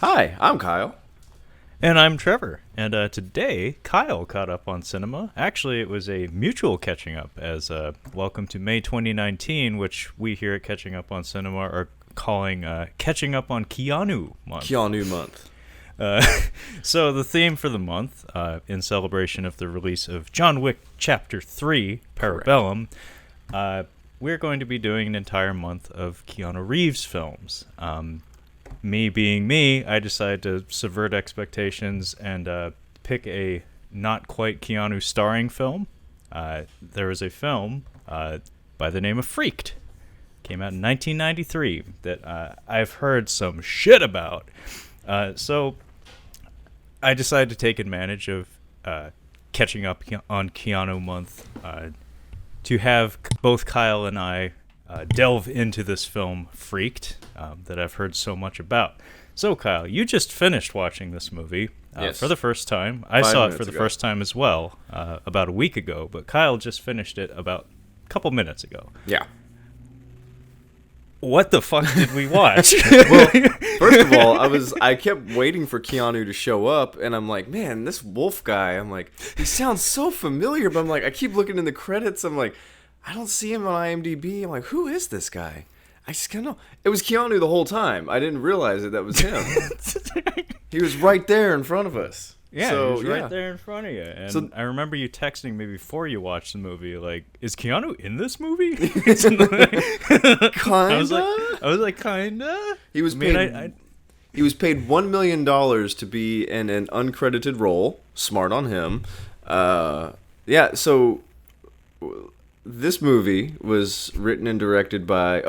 Hi, I'm Kyle. And I'm Trevor. And today, Kyle caught up on cinema. Actually, it was a mutual catching up, as welcome to May 2019, which we here at Catching Up on Cinema are calling Catching Up on Keanu Month. Keanu Month. So the theme for the month, in celebration of the release of John Wick Chapter 3, Parabellum, we're going to be doing an entire month of Keanu Reeves films. Me being me, I decided to subvert expectations and pick a not quite Keanu starring film. There was a film by the name of Freaked. Came out in 1993 that I've heard some shit about. So I decided to take advantage of catching up on Keanu month to have both Kyle and I delve into this film, Freaked, that I've heard so much about. So, Kyle, you just finished watching this movie Yes. for the first time. I saw it for the first time as well about a week ago, but Kyle just finished it about a couple minutes ago. Yeah. What the fuck did we watch? Well, first of all, I kept waiting for Keanu to show up, and I'm like, man, this wolf guy, I'm like, he sounds so familiar, but I'm like, I keep looking in the credits, I'm like, I don't see him on IMDb. I'm like, who is this guy? I just can't know. It was Keanu the whole time. I didn't realize that was him. He was right there in front of us. Yeah, so, he was right there in front of you. And so, I remember you texting me before you watched the movie, like, is Keanu in this movie? Kinda? I was like, kinda? He was paid, he was paid $1 million to be in an uncredited role. Smart on him. Yeah, so this movie was co-written and co-directed by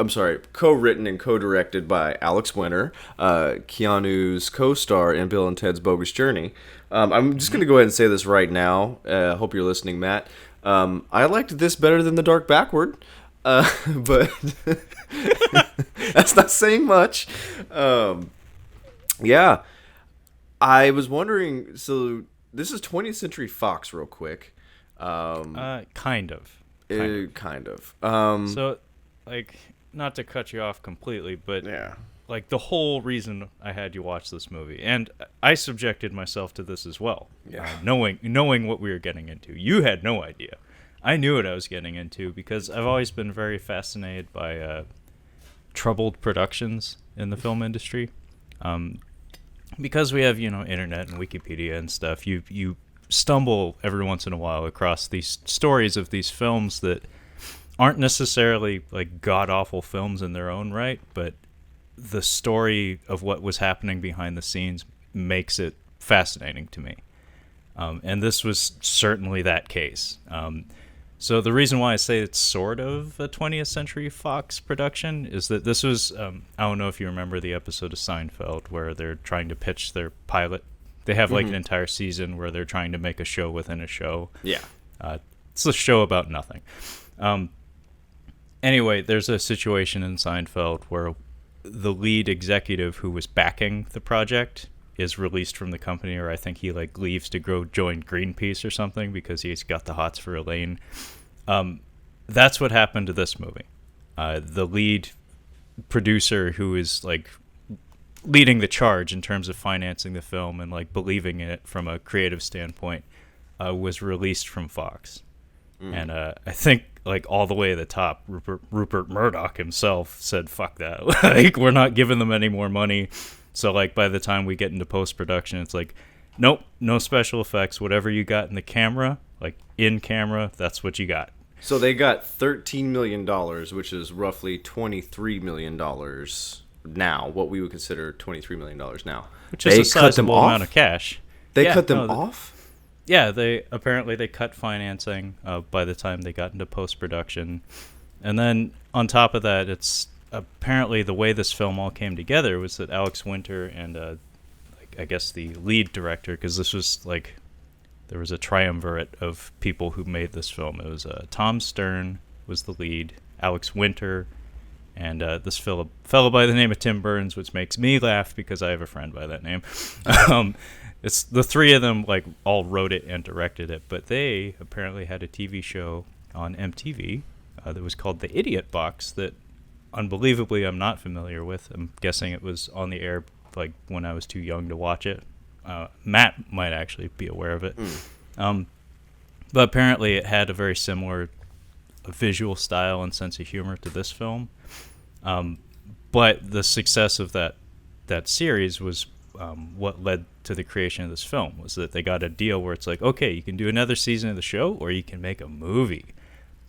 Alex Winter, Keanu's co-star in Bill and Ted's Bogus Journey. I'm just going to go ahead and say this right now. Hope you're listening, Matt. I liked this better than The Dark Backward, but that's not saying much. Yeah, I was wondering, so this is 20th Century Fox real quick. Kind of. So, like, not to cut you off completely, but yeah, like the whole reason I had you watch this movie, and I subjected myself to this as well, knowing what we were getting into. You had no idea. I knew what I was getting into because I've always been very fascinated by troubled productions in the film industry. Because we have, internet and Wikipedia and stuff, you stumble every once in a while across these stories of these films that aren't necessarily like god-awful films in their own right, but the story of what was happening behind the scenes makes it fascinating to me. And this was certainly that case. So the reason why I say it's sort of a 20th Century Fox production is that this was, I don't know if you remember the episode of Seinfeld where they're trying to pitch their pilot. They have like an entire season where they're trying to make a show within a show. Yeah. It's a show about nothing. Anyway, there's a situation in Seinfeld where the lead executive who was backing the project is released from the company, or I think he like leaves to go join Greenpeace or something because he's got the hots for Elaine. That's what happened to this movie. The lead producer who is like leading the charge in terms of financing the film and like believing in it from a creative standpoint was released from Fox. And I think like all the way at the top, Rupert Murdoch himself said, fuck that. Like, we're not giving them any more money. So like by the time we get into post-production, it's like, nope, no special effects. Whatever you got in the camera, like in camera, that's what you got. So they got $13 million, which is roughly $23 million now, what we would consider $23 million now. Which is a sizable amount of cash. They cut them off? Yeah, they cut financing by the time they got into post-production. And then on top of that, it's apparently the way this film all came together was that Alex Winter and I guess the lead director, because this was like, there was a triumvirate of people who made this film. It was Tom Stern was the lead, Alex Winter, and this fellow by the name of Tim Burns, which makes me laugh because I have a friend by that name. It's the three of them like all wrote it and directed it, but they apparently had a TV show on MTV that was called The Idiot Box that unbelievably I'm not familiar with. I'm guessing it was on the air like when I was too young to watch it. Matt might actually be aware of it. But apparently it had a very similar visual style and sense of humor to this film. But the success of that series was what led to the creation of this film, was that they got a deal where it's like, okay, you can do another season of the show or you can make a movie.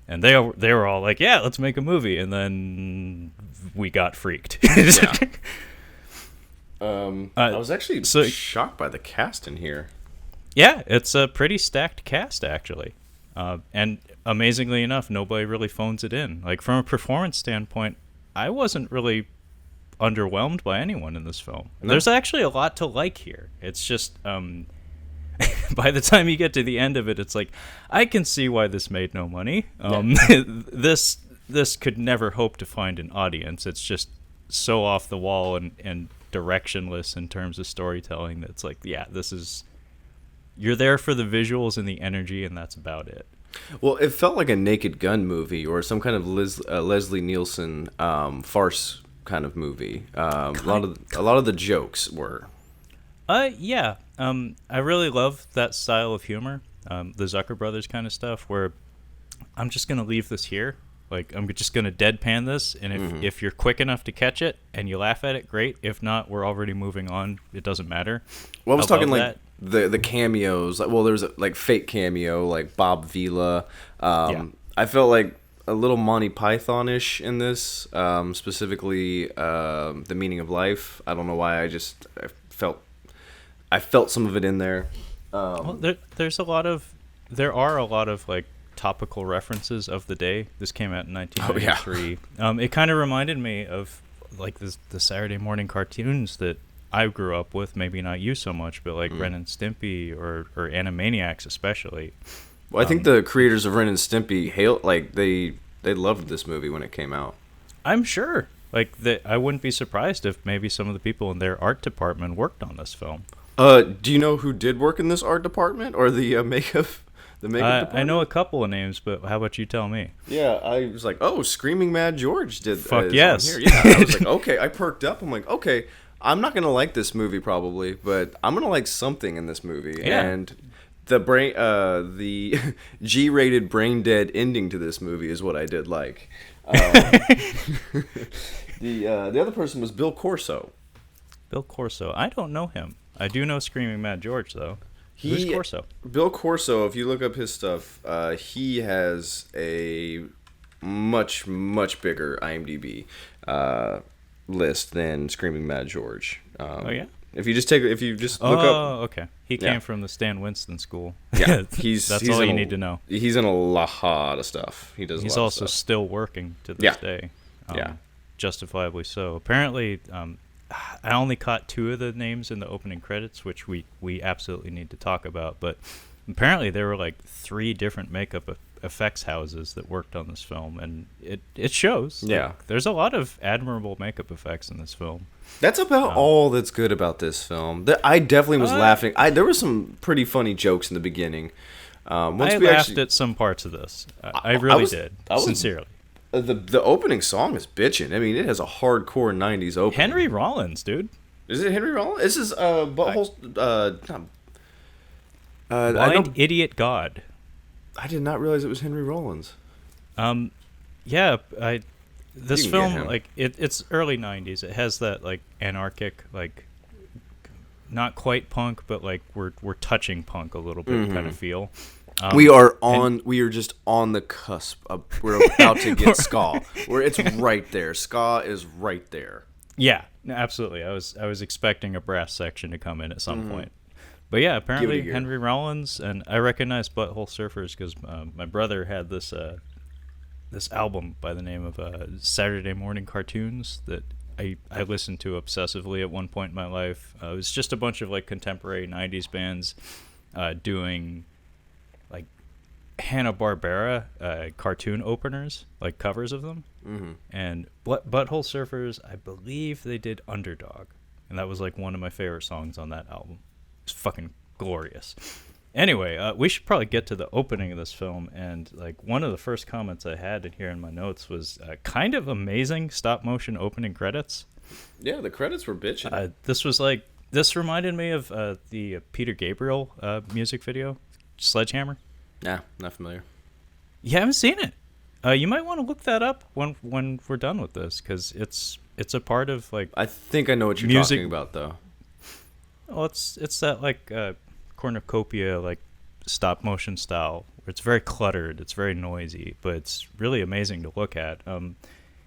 And they were all like, yeah, let's make a movie. And then we got freaked. Yeah. I was actually shocked by the cast in here. Yeah, it's a pretty stacked cast, actually. And amazingly enough, nobody really phones it in. Like, from a performance standpoint, I wasn't really underwhelmed by anyone in this film. No. There's actually a lot to like here. It's just, by the time you get to the end of it, it's like, I can see why this made no money. This could never hope to find an audience. It's just so off the wall and directionless in terms of storytelling that it's like, yeah, this is... You're there for the visuals and the energy, and that's about it. Well, it felt like a Naked Gun movie or some kind of Leslie Nielsen farce kind of movie. A lot of the jokes were. Yeah. I really love that style of humor, the Zucker Brothers kind of stuff, where I'm just gonna leave this here. Like, I'm just gonna deadpan this, and if you're quick enough to catch it and you laugh at it, great. If not, we're already moving on. It doesn't matter. Well, I was talking like the cameos. Well, there was a like fake cameo, like Bob Vila. I felt like a little Monty Python-ish in this, specifically The Meaning of Life. I don't know why. I felt some of it in there. Well, there are a lot of like topical references of the day. This came out in 1993. Oh, yeah. It kind of reminded me of like the Saturday morning cartoons that I grew up with. Maybe not you so much, but like Ren and Stimpy or Animaniacs especially. Well, I think the creators of Ren and Stimpy they loved this movie when it came out. I'm sure. Like I wouldn't be surprised if maybe some of the people in their art department worked on this film. Do you know who did work in this art department or the makeup? The makeup department? I know a couple of names, but how about you tell me? Yeah, I was like, oh, Screaming Mad George did. Fuck yes. Here. Yeah, I was like, okay. I perked up. I'm like, okay, I'm not gonna like this movie probably, but I'm gonna like something in this movie. Yeah. And the G-rated brain dead ending to this movie is what I did like. The other person was Bill Corso. Bill Corso. I don't know him. I do know Screaming Mad George though. Who's Corso? Bill Corso, if you look up his stuff, he has a much, much bigger IMDb list than Screaming Mad George. Oh yeah. If you just look up. Oh, okay. He came from the Stan Winston school. Yeah, that's all you need to know. He's in a lot of stuff. He's also still working to this day. Justifiably so. Apparently, I only caught 2 of the names in the opening credits, which we absolutely need to talk about. But apparently there were like 3 different makeup effects houses that worked on this film, and it shows. Yeah. Like, there's a lot of admirable makeup effects in this film. That's about all that's good about this film. I definitely was laughing. There were some pretty funny jokes in the beginning. I laughed at some parts of this. I really did, sincerely. The opening song is bitchin'. I mean, it has a hardcore 90s opening. Henry Rollins, dude. Is it Henry Rollins? This is Butthole... Blind Idiot God. I did not realize it was Henry Rollins. Yeah, this film, like, it's early 90s. It has that, like, anarchic, like, not quite punk, but, like, we're touching punk a little bit kind of feel. We are just on the cusp. We're about to get ska. It's right there. Ska is right there. Yeah, absolutely. I was expecting a brass section to come in at some point. But yeah, apparently Henry Rollins, and I recognize Butthole Surfers because my brother had this album by the name of Saturday Morning Cartoons that I listened to obsessively at one point in my life. It was just a bunch of like contemporary 90s bands doing like Hanna-Barbera cartoon openers, like covers of them. And Butthole Surfers, I believe they did Underdog, and that was like one of my favorite songs on that album. It's fucking glorious. Anyway, we should probably get to the opening of this film, and like one of the first comments I had in here in my notes was kind of amazing stop motion opening credits. Yeah, the credits were bitching. This reminded me of the Peter Gabriel music video, Sledgehammer. Nah, not familiar. You haven't seen it? You might want to look that up when we're done with this, because it's a part of like. I think I know what you're talking about, though. Well, it's that like cornucopia, like stop motion style. Where it's very cluttered, it's very noisy, but it's really amazing to look at.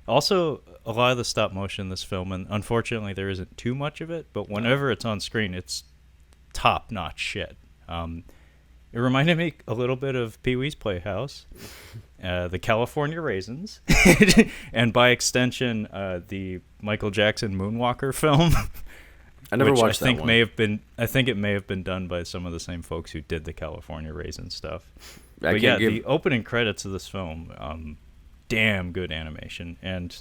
Also, a lot of the stop motion in this film, and unfortunately there isn't too much of it, but whenever it's on screen, it's top-notch shit. It reminded me a little bit of Pee-wee's Playhouse, the California Raisins, and by extension, the Michael Jackson Moonwalker film. I never watched that one. I think it may have been done by some of the same folks who did the California Raisin stuff. The opening credits of this film, damn good animation, and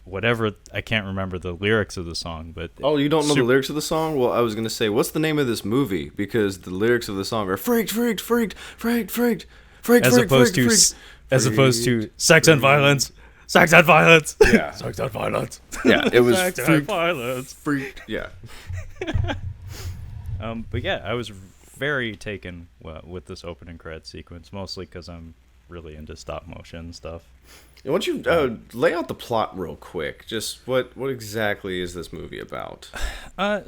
whatever, I can't remember the lyrics of the song, but you don't know the lyrics of the song? Well, I was gonna say, what's the name of this movie? Because the lyrics of the song are freaked, freaked, freaked, freaked, freaked, freaked, as opposed to sex and violence. Sex and violence. Yeah. Sex and violence. Yeah, it was sex and violence. Freaked. Yeah. But yeah, I was very taken with this opening credit sequence, mostly because I'm really into stop motion stuff. Why don't you lay out the plot real quick? Just what exactly is this movie about?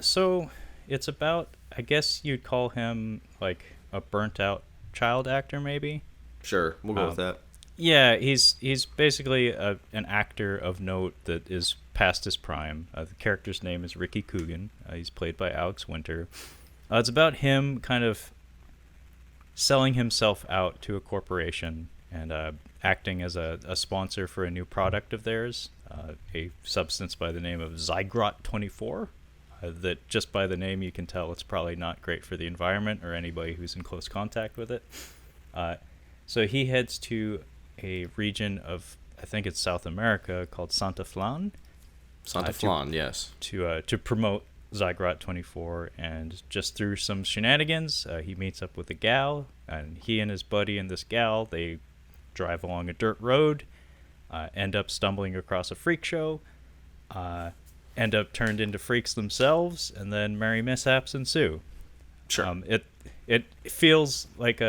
So it's about, I guess you'd call him like a burnt out child actor, maybe. Sure, we'll go with that. Yeah, he's basically an actor of note that is past his prime. The character's name is Ricky Coogan. He's played by Alex Winter. It's about him kind of selling himself out to a corporation and acting as a sponsor for a new product of theirs, a substance by the name of Zygrot 24. That just by the name you can tell it's probably not great for the environment or anybody who's in close contact with it. So he heads to a region of, I think it's South America, called Santa Flan. Yes. To promote Zygrot 24, and just through some shenanigans, he meets up with a gal, and he and his buddy and this gal, they drive along a dirt road, end up stumbling across a freak show, end up turned into freaks themselves, and then merry mishaps ensue. Sure. It feels like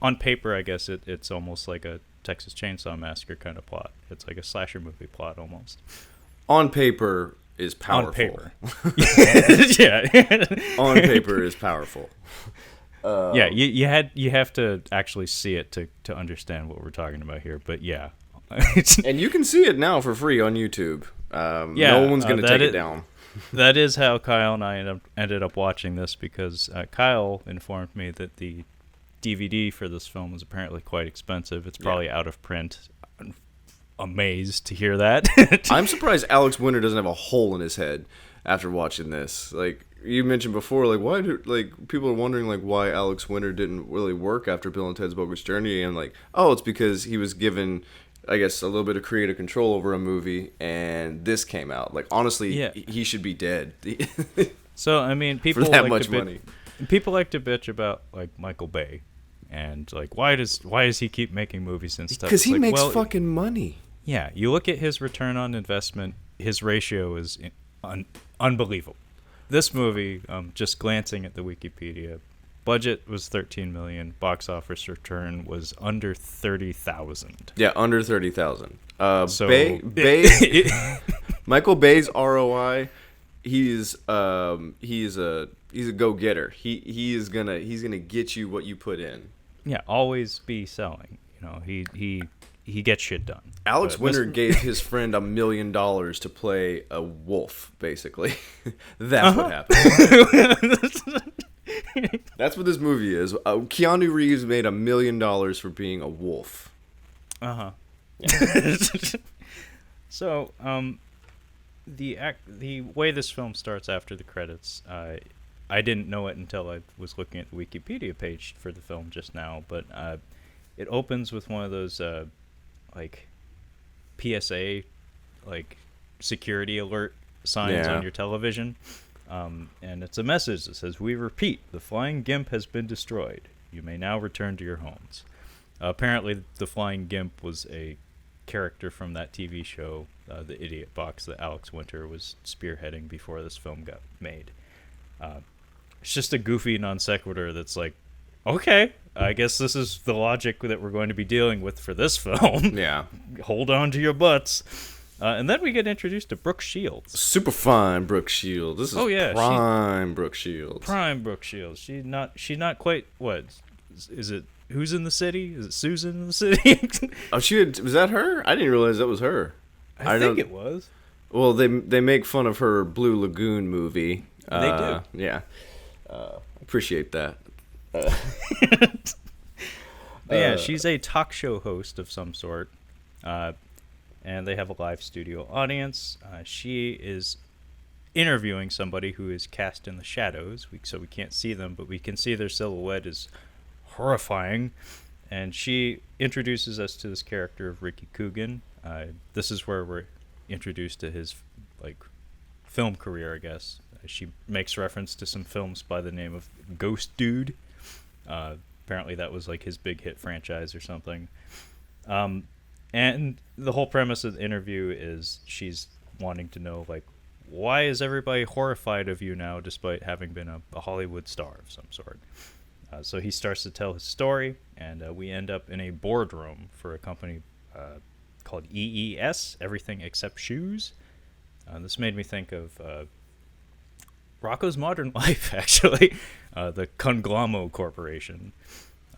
on paper, I guess it's almost like a Texas Chainsaw Massacre kind of plot. It's like a slasher movie plot almost. On paper is powerful. On paper. Yeah. On paper is powerful. Yeah, you have to actually see it to understand what we're talking about here. But yeah. And you can see it now for free on YouTube. No one's going to take it down. That is how Kyle and I ended up watching this, because Kyle informed me that the DVD for this film was apparently quite expensive. It's probably out of print. I'm amazed to hear that. I'm surprised Alex Winter doesn't have a hole in his head after watching this. Like you mentioned before, people are wondering why Alex Winter didn't really work after Bill and Ted's Bogus Journey, and it's because he was given, I guess, a little bit of creative control over a movie, and this came out. Honestly, he should be dead. So I mean, people for that much money. People like to bitch about Michael Bay. And why does he keep making movies and stuff? Because he makes fucking money. Yeah, you look at his return on investment. His ratio is unbelievable. This movie, just glancing at the Wikipedia, budget was $13 million. Box office return was under 30,000. Yeah, under 30,000. Michael Bay's ROI. He's a go-getter. He's gonna get you what you put in. Yeah, always be selling. He gets shit done. Alex Winter gave his friend $1 million to play a wolf, basically. That's what happened. That's what this movie is. Keanu Reeves made $1 million for being a wolf. Yeah. So, the way this film starts after the credits, I didn't know it until I was looking at the Wikipedia page for the film just now, but it opens with one of those PSA security alert signs on your television, and it's a message that says, "We repeat, the flying gimp has been destroyed. You may now return to your homes." Apparently, the flying gimp was a character from that TV show, the Idiot Box, that Alex Winter was spearheading before this film got made. It's just a goofy non sequitur that's like, okay, I guess this is the logic that we're going to be dealing with for this film. Yeah. Hold on to your butts. And then we get introduced to Brooke Shields. Super fine Brooke Shields. This is prime Brooke Shields. Prime Brooke Shields. She's not quite, what? Is it, who's in the city? Is it Susan in the city? Oh, was that her? I didn't realize that was her. I think it was. Well, they make fun of her Blue Lagoon movie. They do. Yeah. Appreciate that. Yeah, she's a talk show host of some sort. And they have a live studio audience. She is interviewing somebody who is cast in the shadows, so we can't see them, but we can see their silhouette is horrifying. And she introduces us to this character of Ricky Coogan. This is where we're introduced to his film career, I guess. She makes reference to some films by the name of Ghost Dude. Apparently that was his big hit franchise or something. And the whole premise of the interview is she's wanting to know, why is everybody horrified of you now despite having been a Hollywood star of some sort? So he starts to tell his story, and we end up in a boardroom for a company called EES, Everything Except Shoes. This made me think of Rocko's Modern Life, actually, the Conglommo Corporation.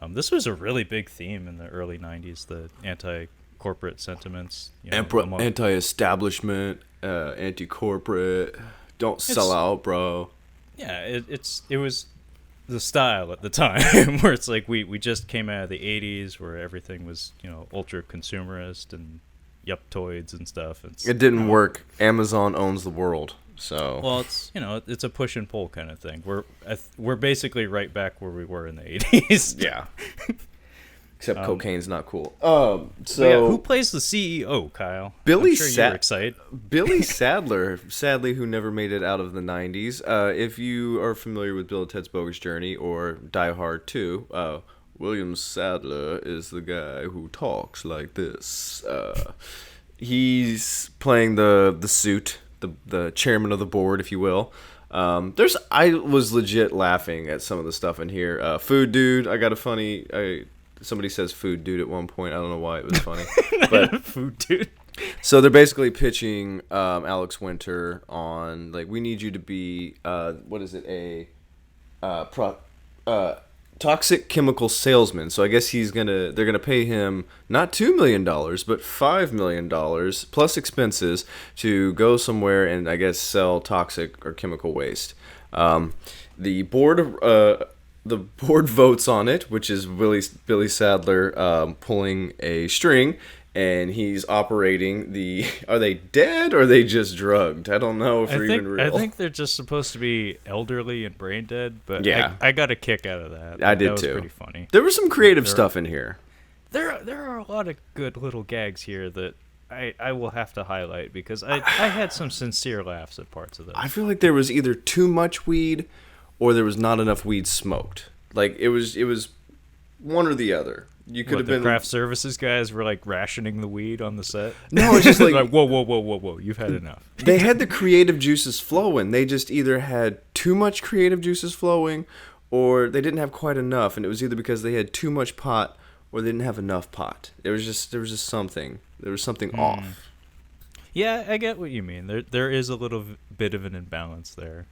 This was a really big theme in the early 90s, the anti-corporate sentiments. Anti-establishment, anti-corporate, don't sell out, bro. Yeah, it was the style at the time, where it's we just came out of the 80s, where everything was, ultra consumerist and yuptoids and stuff. It didn't work. Amazon owns the world. So well, it's a push and pull kind of thing. We're basically right back where we were in the 80s. Yeah. Except cocaine's not cool. Who plays the CEO, Kyle? Billy I'm sure you're excited. Billy Sadler, sadly, who never made it out of the 90s. If you are familiar with Bill and Ted's Bogus Journey or Die Hard 2, William Sadler is the guy who talks like this. He's playing the suit. The chairman of the board, if you will. I was legit laughing at some of the stuff in here. Food dude, I got a funny. Somebody says food dude at one point. I don't know why it was funny, but food dude. So they're basically pitching Alex Winter on we need you to be what is it toxic chemical salesman. So I guess they're gonna pay him not $2 million, but $5 million plus expenses to go somewhere and I guess sell toxic or chemical waste. The board votes on it, which is Billy Sadler pulling a string. And he's operating are they dead or are they just drugged? I don't know if they're even real. I think they're just supposed to be elderly and brain dead, but yeah. I got a kick out of that. I did that was too. Pretty funny. There was some creative stuff in here. There are a lot of good little gags here that I will have to highlight because I had some sincere laughs at parts of this. I feel like there was either too much weed or there was not enough weed smoked. It was one or the other. You could have been craft services guys were rationing the weed on the set. No, it's just whoa, you've had enough. They had the creative juices flowing. They just either had too much creative juices flowing, or they didn't have quite enough. And it was either because they had too much pot, or they didn't have enough pot. There was just something. There was something off. Yeah, I get what you mean. There is a little bit of an imbalance there.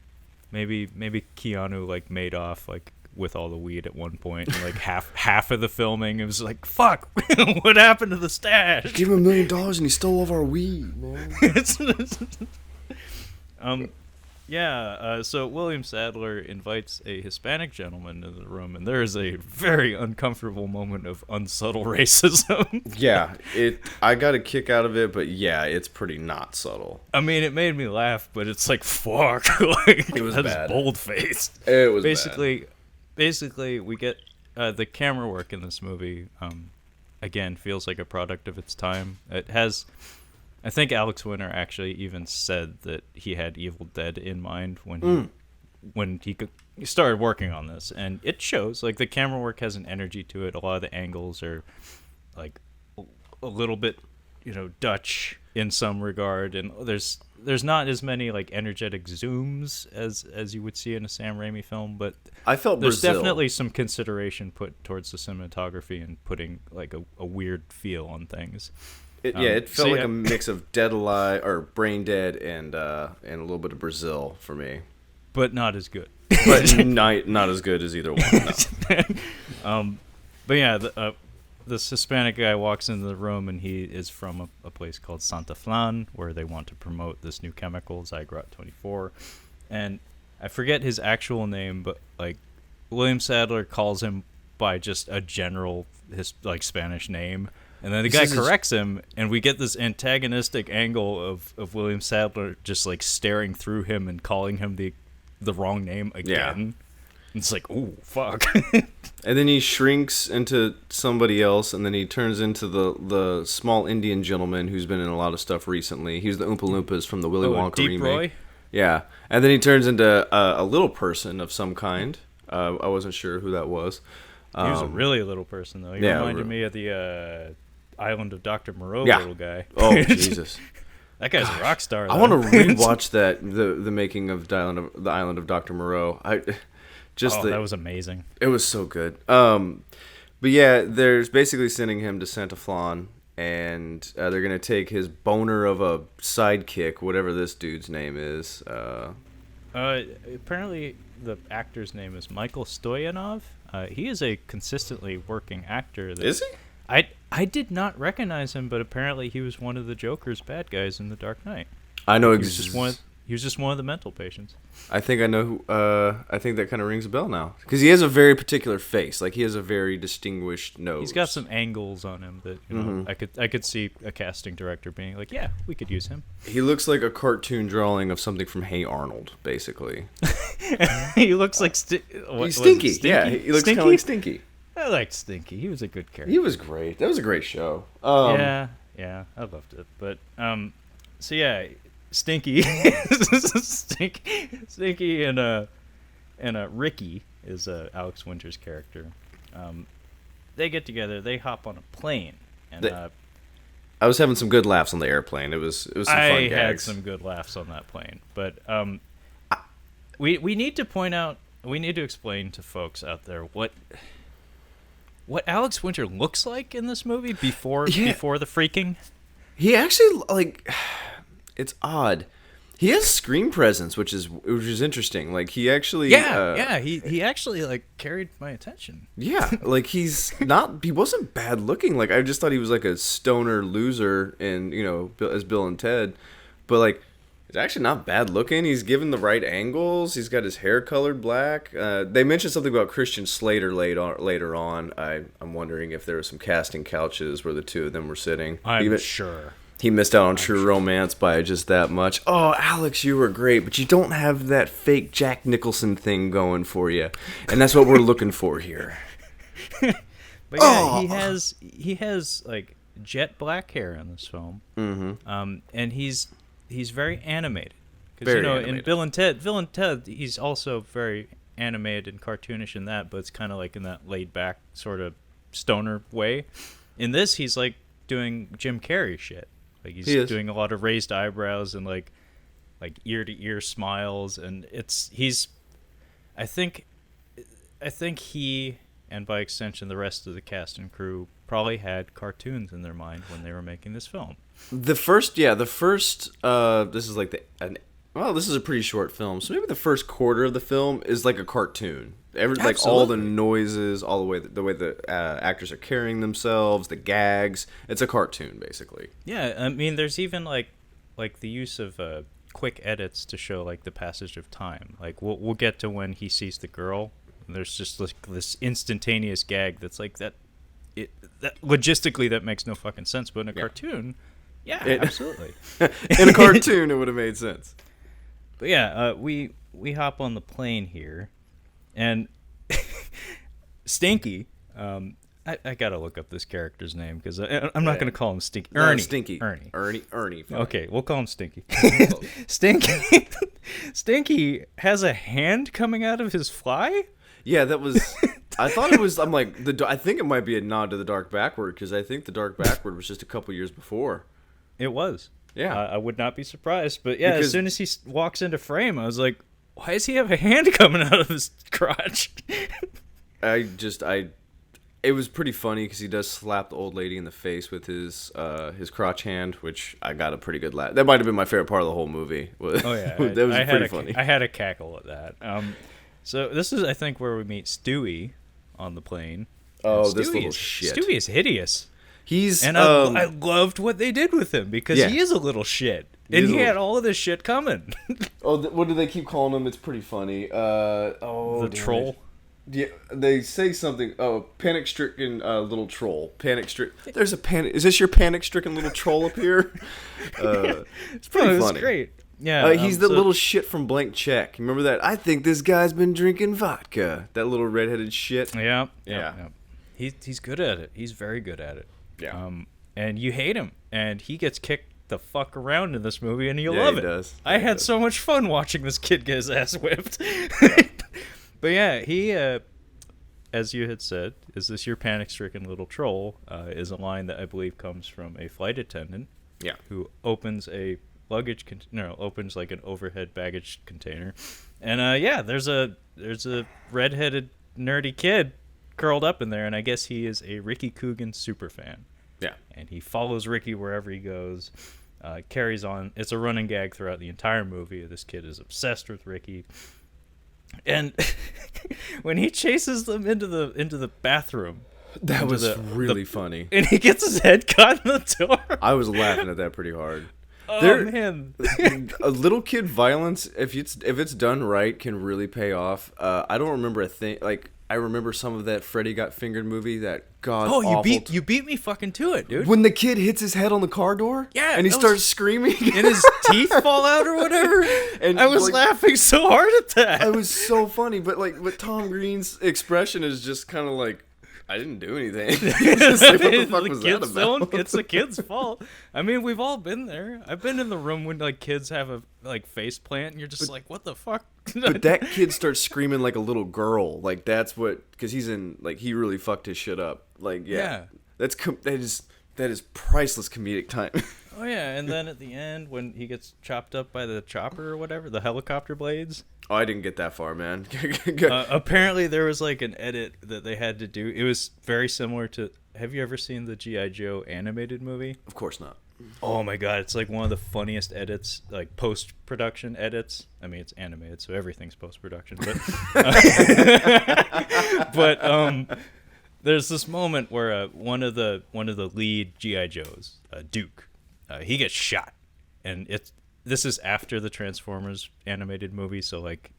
Maybe Keanu made off with all the weed at one point, and half of the filming it was fuck, what happened to the stash? Give him $1 million and he stole all of our weed, man. So William Sadler invites a Hispanic gentleman into the room, and there is a very uncomfortable moment of unsubtle racism. Yeah, I got a kick out of it, but yeah, it's pretty not subtle. I mean, it made me laugh, but it's fuck. It was bad. Bold-faced. It was Basically, we get the camera work in this movie, again, feels like a product of its time. It has, I think Alex Winter actually even said that he had Evil Dead in mind when he started working on this. And it shows, the camera work has an energy to it. A lot of the angles are, a little bit Dutch in some regard, and there's not as many like energetic zooms as you would see in a Sam Raimi film, but I felt there's Brazil. definitely some consideration put towards the cinematography and putting like a weird feel on things. It felt like a mix of Dead Alive or Brain Dead and a little bit of Brazil for me, but not as good. But not as good as either one. No. But yeah, this Hispanic guy walks into the room, and he is from a place called Santa Flan, where they want to promote this new chemical, Zygrot 24. And I forget his actual name, but like William Sadler calls him by just a general Spanish name. And then the guy corrects him, and we get this antagonistic angle of William Sadler just like staring through him and calling him the wrong name again. Yeah. It's like, ooh, fuck. And then he shrinks into somebody else, and then he turns into the small Indian gentleman who's been in a lot of stuff recently. He's the Oompa Loompas from the Willy Wonka Deep remake. Roy? Yeah. And then he turns into a little person of some kind. I wasn't sure who that was. He was a really little person, though. He reminded me of the Island of Dr. Moreau little guy. Oh, Jesus. That guy's a rock star, though. I want to rewatch that, the making of the Island of Dr. Moreau. That was amazing. It was so good. But yeah, there's basically sending him to Santa Flan, and they're going to take his boner of a sidekick, whatever this dude's name is. Apparently, the actor's name is Michael Stoyanov. He is a consistently working actor. Is he? I did not recognize him, but apparently he was one of the Joker's bad guys in The Dark Knight. I know he was just one of the mental patients. I think I know who. I think that kind of rings a bell now, because he has a very particular face. Like, he has a very distinguished nose. He's got some angles on him that I could see a casting director being like, yeah, we could use him. He looks like a cartoon drawing of something from Hey Arnold, basically. He looks like he's Stinky. Yeah, he looks kind of like Stinky. I liked Stinky. He was a good character. He was great. That was a great show. Yeah, I loved it. But so yeah, Stinky, Stinky, and Ricky is Alex Winter's character. They get together. They hop on a plane, and I was having some good laughs on the airplane. It was some fun gags. I had some good laughs on that plane, but we need to point out. We need to explain to folks out there what Alex Winter looks like in this movie before the freaking. He actually, it's odd. He has screen presence, which is interesting. Like, he actually he actually carried my attention. Yeah, he wasn't bad looking. I just thought he was like a stoner loser in, as Bill and Ted, but he's actually not bad looking. He's given the right angles. He's got his hair colored black. They mentioned something about Christian Slater later on. I'm wondering if there were some casting couches where the two of them were sitting. I'm sure. He missed out on True Romance by just that much. Oh, Alex, you were great, but you don't have that fake Jack Nicholson thing going for you. And that's what we're looking for here. But yeah, he has jet black hair in this film. Mm-hmm. And he's very animated. Because in Bill and Ted, he's also very animated and cartoonish in that, but it's kind of in that laid back sort of stoner way. In this, he's doing Jim Carrey shit. He's doing a lot of raised eyebrows and ear to ear smiles, and I think he, and by extension the rest of the cast and crew, probably had cartoons in their mind when they were making this film. This is this is a pretty short film, so maybe the first quarter of the film is like a cartoon. All the noises, all the way the actors are carrying themselves, the gags. It's a cartoon, basically. Yeah, I mean, there's even the use of quick edits to show the passage of time. We'll get to when he sees the girl. And there's just this instantaneous gag that's that logistically that makes no fucking sense, but in a cartoon, absolutely. In a cartoon, it would have made sense. But yeah, we hop on the plane here. And Stinky, I gotta look up this character's name because I'm not gonna call him Stinky. Ernie. Stinky. Ernie. Fine. Okay, we'll call him Stinky. Stinky has a hand coming out of his fly. Yeah, that was. I thought it was. I think it might be a nod to The Dark Backward, because I think The Dark Backward was just a couple years before. It was. Yeah. I would not be surprised. But yeah, Because- as soon as he walks into frame, I was like, why does he have a hand coming out of his crotch? It was pretty funny because he does slap the old lady in the face with his crotch hand, which I got a pretty good laugh. That might have been my favorite part of the whole movie. Oh yeah, that was pretty funny. I had a cackle at that. So this is, I think, where we meet Stewie on the plane. Oh, And this Stewie little is- shit. Stewie is hideous, He's and I loved what they did with him because Yeah. he is a little shit, He and is he a had little- all of this shit coming. what do they keep calling him? It's pretty funny. The Damn troll. it. Yeah, they say something. Oh, panic-stricken little troll. Panic-stricken. There's a panic. Is this your panic-stricken little troll up here? It's pretty Oh, it was funny. great. Yeah, He's the so- little shit from Blank Check. Remember that? I think this guy's been drinking vodka. That little redheaded shit. Yeah. Yeah. He's good at it. He's very good at it. Yeah. And you hate him, and he gets kicked the fuck around in this movie, and you Yeah, love he it. does. I Yeah, he had does. so much fun watching this kid get his ass whipped. But yeah, he, as you had said, "Is this your panic-stricken little troll?" Is a line that I believe comes from a flight attendant. Yeah. Who opens a opens like an overhead baggage container, and there's a redheaded nerdy kid curled up in there, and I guess he is a Ricky Coogan super fan. Yeah. And he follows Ricky wherever he goes. Carries on. It's a running gag throughout the entire movie. This kid is obsessed with Ricky. And when he chases them into the bathroom, That was the- really funny. and he gets his head caught in the door. I was laughing at that pretty hard. Oh There- man. A little kid violence, if it's done right, can really pay off. I don't remember a thing. Like, I remember some of that Freddy Got Fingered movie. That god. Oh, awful you beat me fucking to it, dude. when the kid hits his head on the car door. Yeah, and he that was- starts screaming. And his teeth fall out or whatever. And, I was like, laughing so hard at that. It was so funny, but Tom Green's expression is just kind of like, I didn't do anything. It's just like, what the fuck was that kids about? It's the kid's fault. I mean, we've all been there. I've been in the room when like kids have a face plant, and you're just like, what the fuck? But that kid starts screaming like a little girl. Like, that's what, because he's in, like, he really fucked his shit up. Like, yeah. That is priceless comedic time. Oh yeah, and then at the end when he gets chopped up by the chopper or whatever, the helicopter blades. Oh, I didn't get that far, man. Apparently there was like an edit that they had to do. It was very similar to. Have you ever seen the G.I. Joe animated movie? Of course not. Oh my god, it's like one of the funniest edits, like post-production edits. I mean, it's animated, so everything's post-production. But there's this moment where one of the lead G.I. Joes, Duke, he gets shot, and this is after the Transformers animated movie, so like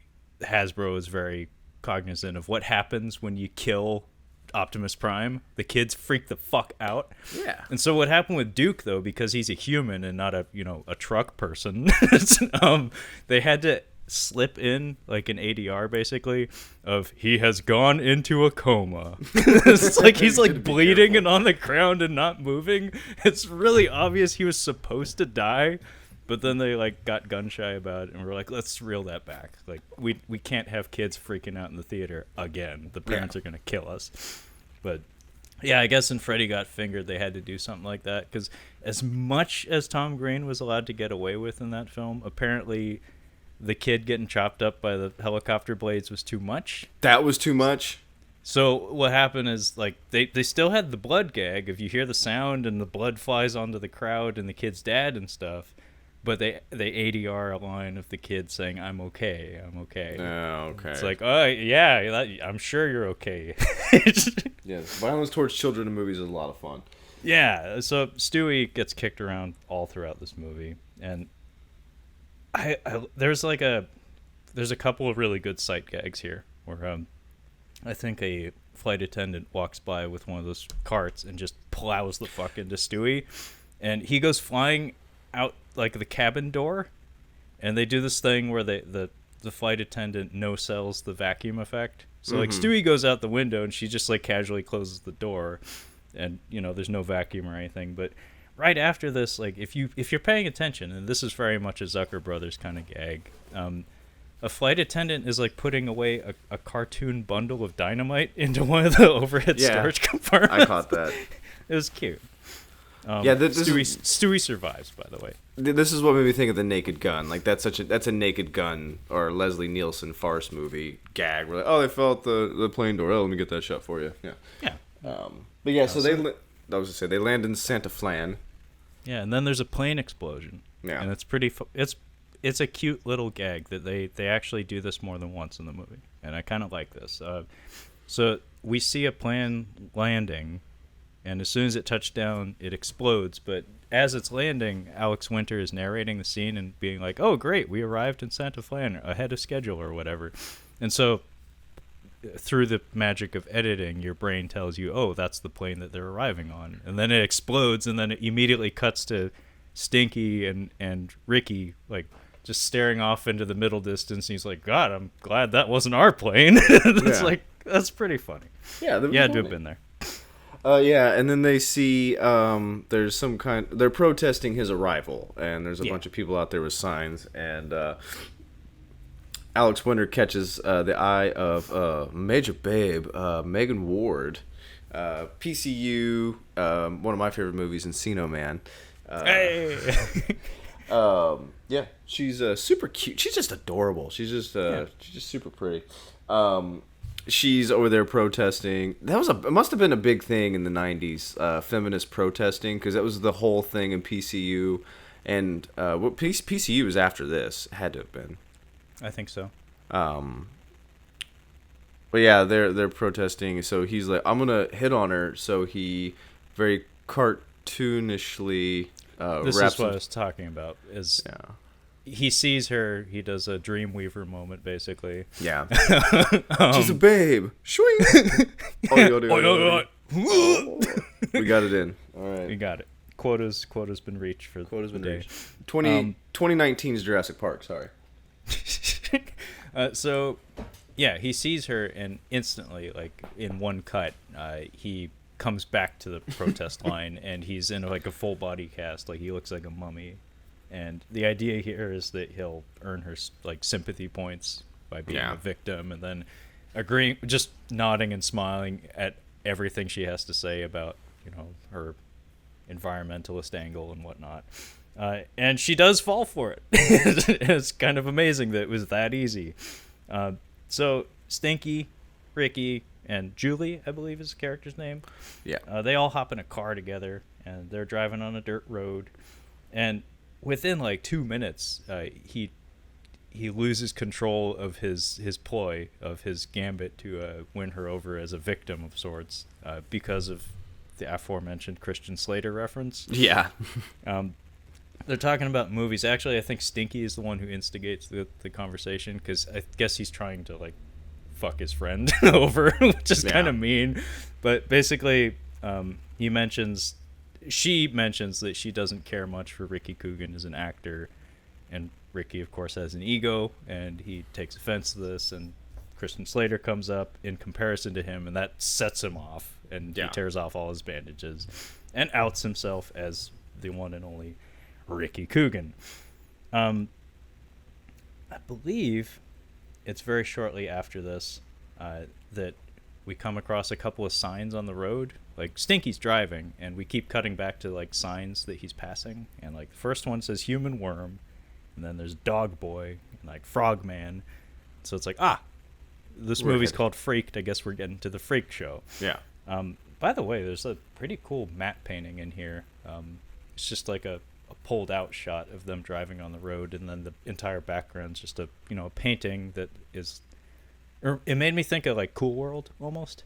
Hasbro is very cognizant of what happens when you kill Optimus Prime. The kids freak the fuck out. Yeah. And so what happened with Duke, though, because he's a human and not a truck person, they had to slip in like an ADR basically of he has gone into a coma. It's like he's like bleeding and on the ground and not moving. It's really obvious he was supposed to die. But then they like got gun shy about it and were like, let's reel that back. Like we can't have kids freaking out in the theater again. The parents are gonna kill us. But yeah, I guess in Freddy Got Fingered they had to do something like that because as much as Tom Green was allowed to get away with in that film, apparently the kid getting chopped up by the helicopter blades was too much. That was too much. So what happened is like they still had the blood gag if you hear the sound and the blood flies onto the crowd and the kid's dad and stuff. But they ADR a line of the kid saying, I'm okay. Oh, okay. It's like, oh, yeah, I'm sure you're okay. Yeah, violence towards children in movies is a lot of fun. Yeah, so Stewie gets kicked around all throughout this movie. And there's a couple of really good sight gags here where I think a flight attendant walks by with one of those carts and just plows the fuck into Stewie. And he goes flying out like the cabin door, and they do this thing where the flight attendant no-sells the vacuum effect. So like Stewie goes out the window and she just like casually closes the door, and there's no vacuum or anything. But right after this, like if you're paying attention, and this is very much a Zucker Brothers kind of gag, a flight attendant is like putting away a cartoon bundle of dynamite into one of the overhead storage compartments. I caught that. It was cute. Stewie survives, by the way. This is what made me think of The Naked Gun. Like that's a Naked Gun or Leslie Nielsen farce movie gag. We're like, oh, they fell out the plane door. Oh, let me get that shot for you. Yeah. Yeah. But yeah, so I was gonna say they land in Santa Flan. Yeah, and then there's a plane explosion. Yeah. And it's pretty. It's a cute little gag that they actually do this more than once in the movie, and I kind of like this. So we see a plane landing, and as soon as it touched down, it explodes. But as it's landing, Alex Winter is narrating the scene and being like, "Oh, great, we arrived in Santa Flan ahead of schedule or whatever," and so. Through the magic of editing, your brain tells you, oh, that's the plane that they're arriving on. And then it explodes, and then it immediately cuts to Stinky and Ricky, like, just staring off into the middle distance. And he's like, God, I'm glad that wasn't our plane. It's like, that's pretty funny. Yeah, you had to have been there. Yeah, and then they see there's some they're protesting his arrival, and there's a bunch of people out there with signs, and Alex Winter catches the eye of Major Babe, Megan Ward, PCU, one of my favorite movies, Encino Man. Hey! Yeah, she's super cute. She's just adorable. She's just super pretty. She's over there protesting. It must have been a big thing in the 90s, feminist protesting, because that was the whole thing in PCU. And what PCU was after this, had to have been. I think so. But yeah, they're protesting. So he's like, I'm gonna hit on her. So he very cartoonishly this is what I was talking about. He sees her. He does a Dreamweaver moment, basically. Yeah. She's a babe. Swing. We got it in. All right. We got it. Quota's been reached for the day. 2019's Jurassic Park. Sorry. So, yeah, he sees her, and instantly, like in one cut, he comes back to the protest line, and he's in like a full body cast, like he looks like a mummy. And the idea here is that he'll earn her like sympathy points by being a victim, and then agreeing, just nodding and smiling at everything she has to say about her environmentalist angle and whatnot. And she does fall for it. It's kind of amazing that it was that easy. So Stinky, Ricky, and Julie, I believe is the character's name. Yeah. They all hop in a car together, and they're driving on a dirt road. And within like 2 minutes, he loses control of his ploy, of his gambit to win her over as a victim of sorts, because of the aforementioned Christian Slater reference. Yeah. They're talking about movies. Actually, I think Stinky is the one who instigates the conversation, because I guess he's trying to like fuck his friend over, which is kind of mean. But basically, she mentions that she doesn't care much for Ricky Coogan as an actor, and Ricky, of course, has an ego, and he takes offense to this. And Christian Slater comes up in comparison to him, and that sets him off, and he tears off all his bandages and outs himself as the one and only Ricky Coogan. I believe it's very shortly after this that we come across a couple of signs on the road. Like, Stinky's driving, and we keep cutting back to like signs that he's passing, and like the first one says human worm, and then there's dog boy and like frog man. So it's like, this movie's called Freaked. I guess we're getting to the freak show. Yeah. By the way, there's a pretty cool matte painting in here. It's just like a pulled out shot of them driving on the road, and then the entire background's just a painting that is, or it made me think of like Cool World almost.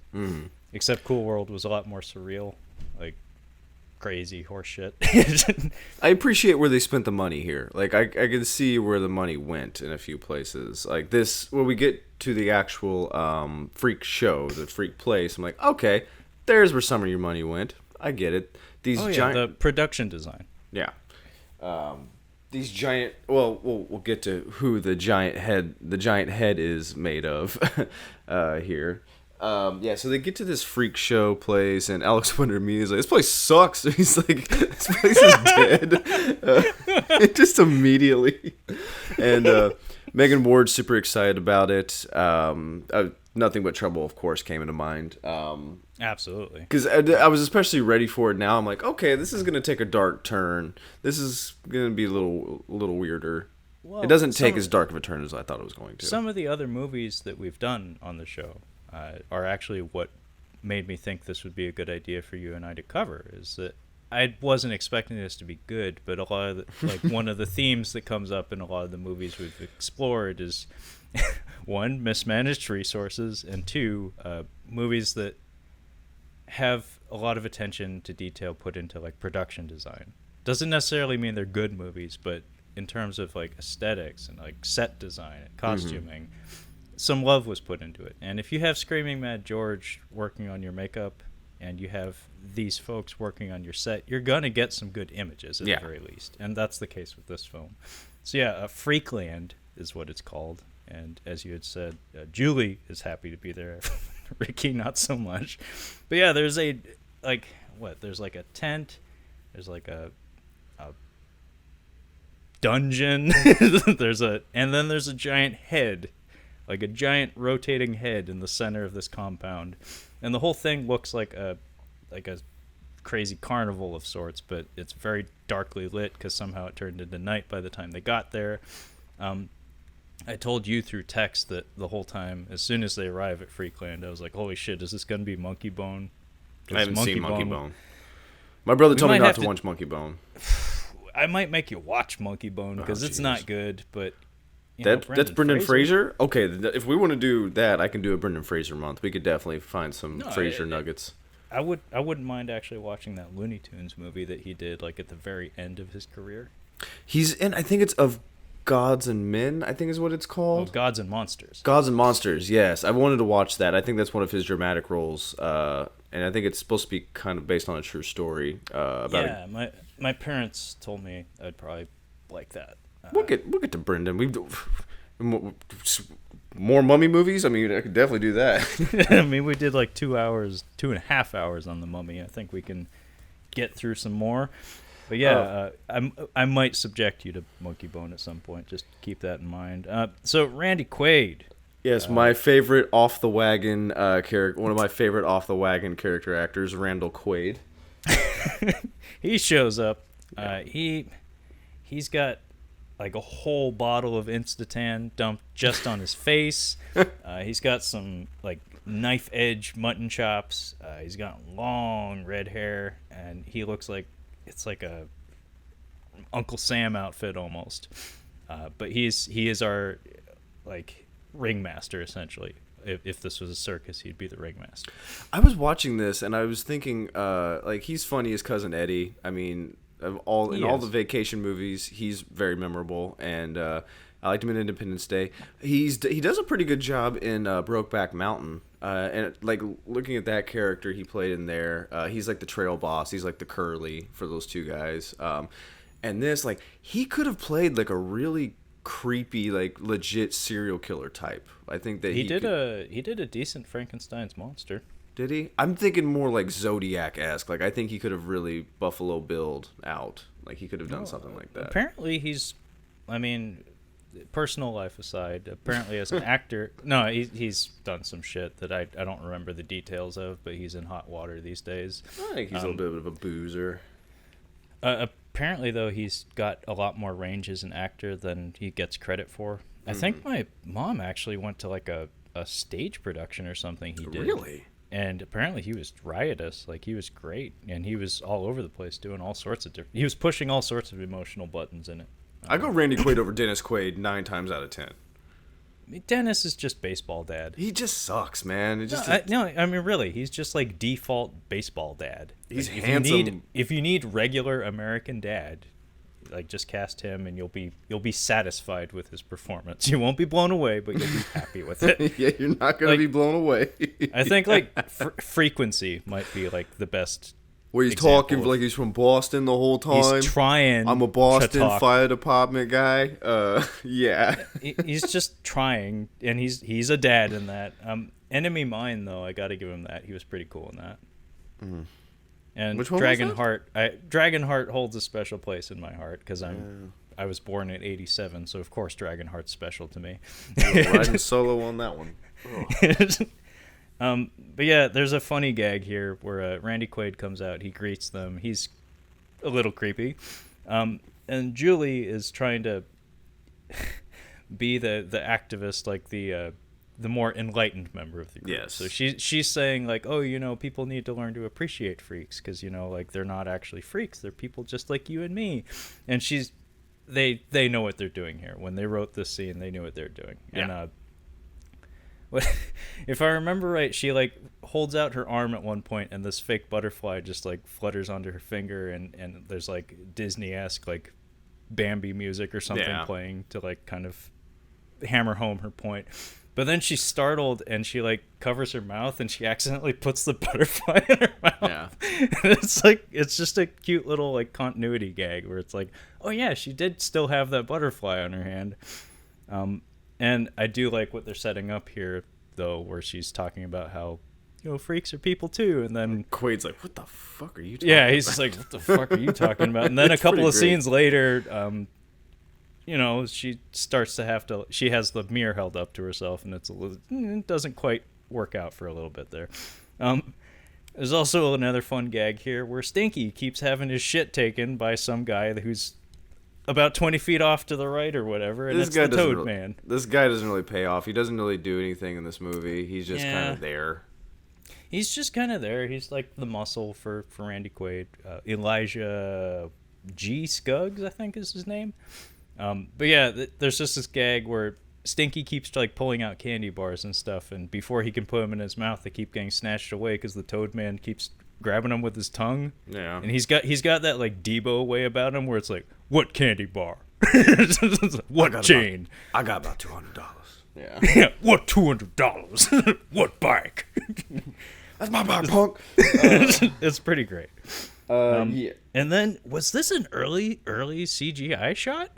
Except Cool World was a lot more surreal, like crazy horse shit. I appreciate where they spent the money here. Like I can see where the money went in a few places. Like this, when we get to the actual freak show, the freak place, I'm like, okay, there's where some of your money went. I get it. These the production design. Yeah. These giant. Well, we'll get to who the giant head is made of here. So they get to this freak show place, and Alex Winter immediately is like, "This place sucks." He's like, "This place is dead." Just immediately, and Megan Ward's super excited about it. Not Nothing But Trouble, of course, came into mind. Absolutely. Because I was especially ready for it now. I'm like, okay, this is going to take a dark turn. This is going to be a little weirder. Well, it doesn't take as dark of a turn as I thought it was going to. Some of the other movies that we've done on the show are actually what made me think this would be a good idea for you and I to cover. Is that I wasn't expecting this to be good, but a lot of one of the themes that comes up in a lot of the movies we've explored is one, mismanaged resources, and two, movies that have a lot of attention to detail put into like production design. Doesn't necessarily mean they're good movies, but in terms of like aesthetics and like set design and costuming, some love was put into it. And if you have Screaming Mad George working on your makeup and you have these folks working on your set, you're gonna get some good images at the very least. And that's the case with this film. So yeah, Freakland is what it's called. And as you had said, Julie is happy to be there. Ricky, not so much. But yeah, there's a tent. There's like a dungeon. And then there's a giant head, like a giant rotating head in the center of this compound. And the whole thing looks like a crazy carnival of sorts, but it's very darkly lit because somehow it turned into night by the time they got there. I told you through text that the whole time, as soon as they arrive at Freakland, I was like, holy shit, is this going to be Monkey Bone? I haven't seen Monkey Bone. My brother told me not to watch Monkey Bone. I might make you watch Monkey Bone because it's not good, but... That's Brendan Fraser? Okay, if we want to do that, I can do a Brendan Fraser month. We could definitely find some Fraser nuggets. I wouldn't mind actually watching that Looney Tunes movie that he did like at the very end of his career. He's in, I think it's Of Gods and Men, I think is what it's called. Oh, Gods and Monsters. Gods and Monsters, yes. I wanted to watch that. I think that's one of his dramatic roles. And I think it's supposed to be kind of based on a true story. My parents told me I'd probably like that. We'll get to Brendan. We've more mummy movies. I mean, I could definitely do that. I mean, we did like 2.5 hours on the Mummy. I think we can get through some more. But yeah, I might subject you to Monkey Bone at some point. Just keep that in mind. So Randy Quaid. Yes, my favorite off the wagon character. One of my favorite off the wagon character actors, Randall Quaid. He shows up. He's got like a whole bottle of insta-tanned dumped just on his face. He's got some like knife edge mutton chops. He's got long red hair, and he looks like it's like a Uncle Sam outfit almost. But he is our like ringmaster essentially. If this was a circus, he'd be the ringmaster. I was watching this and I was thinking, like he's funny as Cousin Eddie. I mean. All the vacation movies, he's very memorable, and I liked him in Independence Day. He does a pretty good job in Brokeback Mountain, and like looking at that character he played in there, he's like the trail boss. He's like the Curly for those two guys. And this, like, he could have played like a really creepy, like legit serial killer type. I think that he did a decent Frankenstein's monster. Did he? I'm thinking more like Zodiac-esque. Like, I think he could have really Buffalo Billed out. Like, he could have done something like that. Apparently, personal life aside, apparently as an actor... No, he's done some shit that I don't remember the details of, but he's in hot water these days. I think he's a little bit of a boozer. Apparently, though, he's got a lot more range as an actor than he gets credit for. I think my mom actually went to, like, a stage production or something he did. Really? And apparently he was riotous. Like, he was great. And he was all over the place doing all sorts of different... He was pushing all sorts of emotional buttons in it. I go Randy Quaid over Dennis Quaid 9 times out of 10. Dennis is just baseball dad. He just sucks, man. I mean, really. He's just like default baseball dad. He's like, handsome. If you need regular American dad... Like, just cast him, and you'll be satisfied with his performance. You won't be blown away, but you'll be happy with it. Yeah, you're not gonna be blown away. I think like Frequency might be like the best. Where he's talking like he's from Boston the whole time. He's trying. I'm a Boston fire department guy. Yeah. He's just trying, and he's a dad in that. Enemy Mine though, I got to give him that. He was pretty cool in that. Mm. And which one Dragonheart holds a special place in my heart because I was born in '87, so of course Dragonheart's special to me. Riding solo on that one. But yeah, there's a funny gag here where Randy Quaid comes out. He greets them. He's a little creepy. And Julie is trying to be the activist, like the more enlightened member of the group. Yes. So she's saying like, oh, people need to learn to appreciate freaks because like they're not actually freaks. They're people just like you and me. And they know what they're doing here. When they wrote this scene, they knew what they're doing. Yeah. And if I remember right, she like holds out her arm at one point, and this fake butterfly just like flutters onto her finger, and there's like Disney-esque like Bambi music or something playing to like kind of hammer home her point. But then she's startled and she like covers her mouth and she accidentally puts the butterfly in her mouth. Yeah. It's just a cute little like continuity gag where it's like, oh yeah, she did still have that butterfly on her hand. And I do like what they're setting up here though, where she's talking about how freaks are people too, and then Quaid's like, what the fuck are you talking about? He's about? just like, what the fuck are you talking about? And then a couple of scenes later, she starts to have to, she has the mirror held up to herself, and it doesn't quite work out for a little bit there. There's also another fun gag here where Stinky keeps having his shit taken by some guy who's about 20 feet off to the right or whatever, and it's the Toad Man. This guy doesn't really pay off. He doesn't really do anything in this movie. He's just kind of there. He's just kind of there. He's like the muscle for Randy Quaid. Elijah G. Scuggs, I think is his name. But yeah, there's just this gag where Stinky keeps like pulling out candy bars and stuff, and before he can put them in his mouth, they keep getting snatched away because the Toad Man keeps grabbing them with his tongue. Yeah. And he's got that like Debo way about him where it's like, what candy bar? What chain? I got about $200. Yeah. Yeah. What $200? What bike? That's my bike, punk. It's pretty great. Yeah. And then, was this an early CGI shot?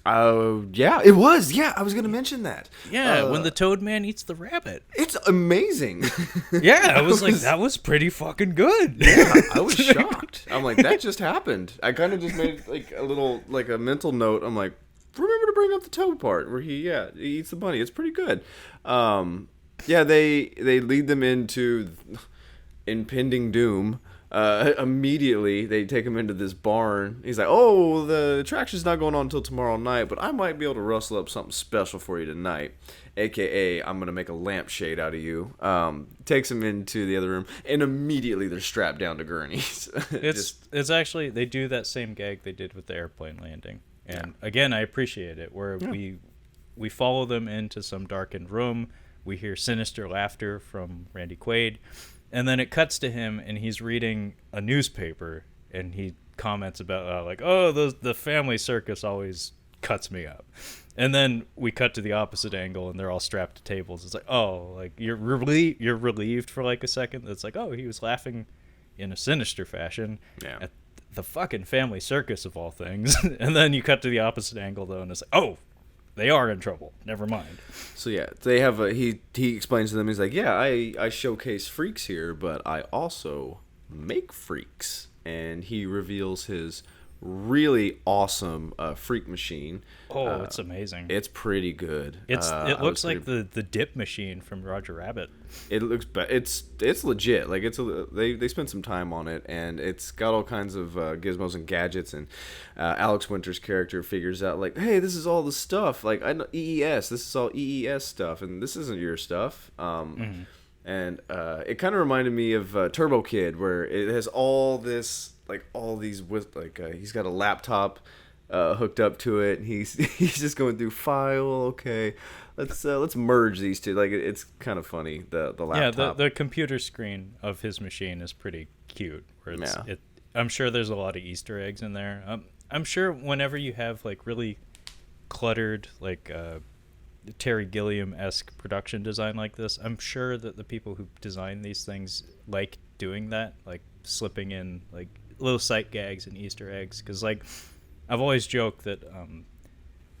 Yeah, it was. Yeah, I was going to mention that. Yeah, when the Toad Man eats the rabbit. It's amazing. Yeah, I was like, that was pretty fucking good. Yeah, I was shocked. I'm like, that just happened. I kind of just made like a little, like a mental note. I'm like, remember to bring up the Toad part where he eats the bunny. It's pretty good. Yeah, they lead them into impending doom. Immediately they take him into this barn. He's like, oh, the attraction's not going on until tomorrow night, but I might be able to rustle up something special for you tonight, aka I'm gonna make a lampshade out of you. Takes him into the other room, and immediately they're strapped down to gurneys. It's actually, they do that same gag they did with the airplane landing, and again, I appreciate it where we follow them into some darkened room. We hear sinister laughter from Randy Quaid. And then it cuts to him, and he's reading a newspaper, and he comments about, the family circus always cuts me up. And then we cut to the opposite angle, and they're all strapped to tables. It's like, oh, like, you're relieved for, like, a second. It's like, oh, he was laughing in a sinister fashion at the fucking family circus, of all things. And then you cut to the opposite angle, though, and it's like, oh, they are in trouble. Never mind. So yeah, they have he explains to them, he's like, yeah, I showcase freaks here, but I also make freaks. And he reveals his really awesome freak machine. Oh, it's amazing. It's pretty good. It looks like the dip machine from Roger Rabbit. It looks it's legit. Like they spent some time on it, and it's got all kinds of gizmos and gadgets. And Alex Winter's character figures out like, hey, this is all the stuff. Like, I know EES. This is all EES stuff, and this isn't your stuff. And it kind of reminded me of Turbo Kid, where it has all this. Like all these with he's got a laptop hooked up to it. And he's just going through file. Okay, let's merge these two. Like it's kind of funny. The laptop. Yeah, the computer screen of his machine is pretty cute. Where I'm sure there's a lot of Easter eggs in there. I'm sure whenever you have like really cluttered like Terry Gilliam-esque production design like this, I'm sure that the people who design these things like doing that, like slipping in like little sight gags and Easter eggs, because like I've always joked that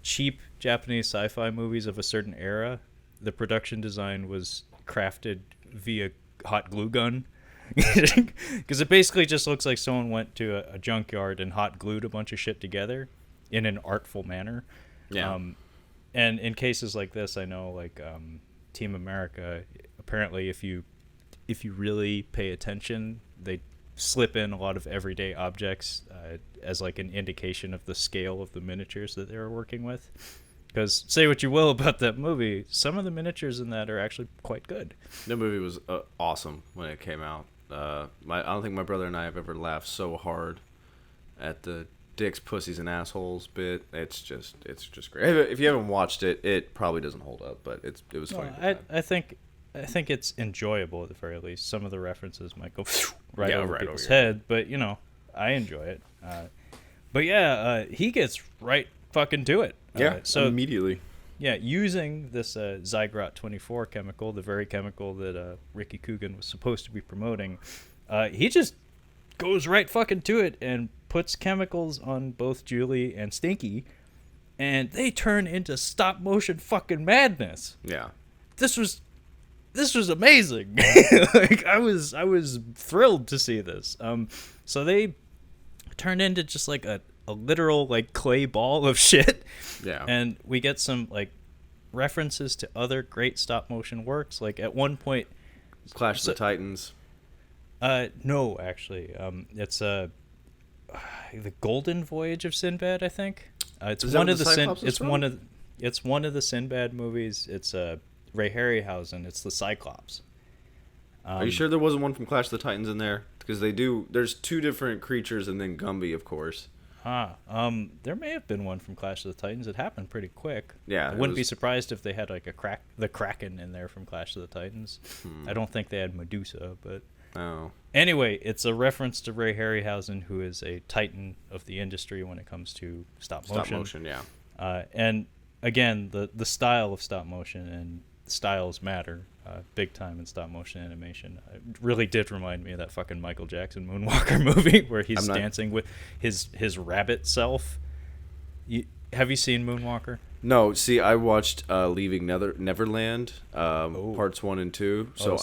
cheap Japanese sci-fi movies of a certain era, the production design was crafted via hot glue gun, because it basically just looks like someone went to a junkyard and hot glued a bunch of shit together in an artful manner. And in cases like this, I know like Team America, apparently if you really pay attention, they slip in a lot of everyday objects as like an indication of the scale of the miniatures that they were working with. Because say what you will about that movie, some of the miniatures in that are actually quite good. That movie was awesome when it came out. I don't think my brother and I have ever laughed so hard at the dicks, pussies, and assholes bit. It's just great. If you haven't watched it, it probably doesn't hold up, but it was funny. I think it's enjoyable at the very least. Some of the references might go right over people's head, but you know, I enjoy it. But yeah, he gets right fucking to it. So immediately. Yeah, using this Zygrot 24 chemical, the very chemical that Ricky Coogan was supposed to be promoting, he just goes right fucking to it and puts chemicals on both Julie and Stinky, and they turn into stop motion fucking madness. Yeah. This was amazing. Like I was thrilled to see this. So they turned into just like a literal like clay ball of shit. Yeah. And we get some like references to other great stop motion works. Like at one point, Clash of the Titans. No, actually, it's the Golden Voyage of Sinbad, I think. It's one of the it's one of the Sinbad movies. It's Ray Harryhausen. It's the Cyclops. Are you sure there wasn't one from Clash of the Titans in there? Because there's two different creatures and then Gumby, of course. There may have been one from Clash of the Titans. It happened pretty quick. Yeah. I wouldn't be surprised if they had like the Kraken in there from Clash of the Titans. I don't think they had Medusa, but anyway, it's a reference to Ray Harryhausen, who is a titan of the industry when it comes to stop motion. Stop motion, yeah. And again, the style of stop motion and styles matter big time in stop motion animation. It really did remind me of that fucking Michael Jackson Moonwalker movie where he's dancing with his rabbit self. Have you seen Moonwalker? No, see, I watched Leaving Neverland, parts 1 and 2. So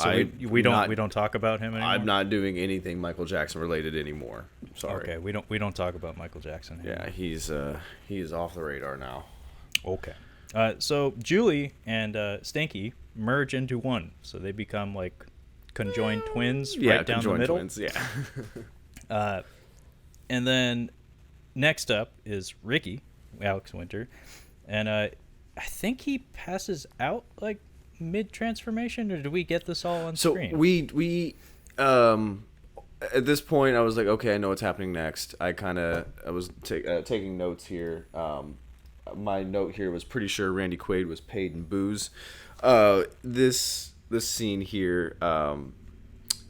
we don't talk about him anymore. I'm not doing anything Michael Jackson related anymore. Sorry. Okay, we don't talk about Michael Jackson anymore. Yeah, he's off the radar now. Okay. So Julie and Stinky merge into one, so they become like conjoined twins right down the middle. Twins, yeah. And then next up is Ricky, Alex Winter, and I think he passes out like mid-transformation, or do we get this all on screen? So we at this point I was like, okay, I know what's happening next. I was taking notes here. My note here was pretty sure Randy Quaid was paid in booze. This scene here,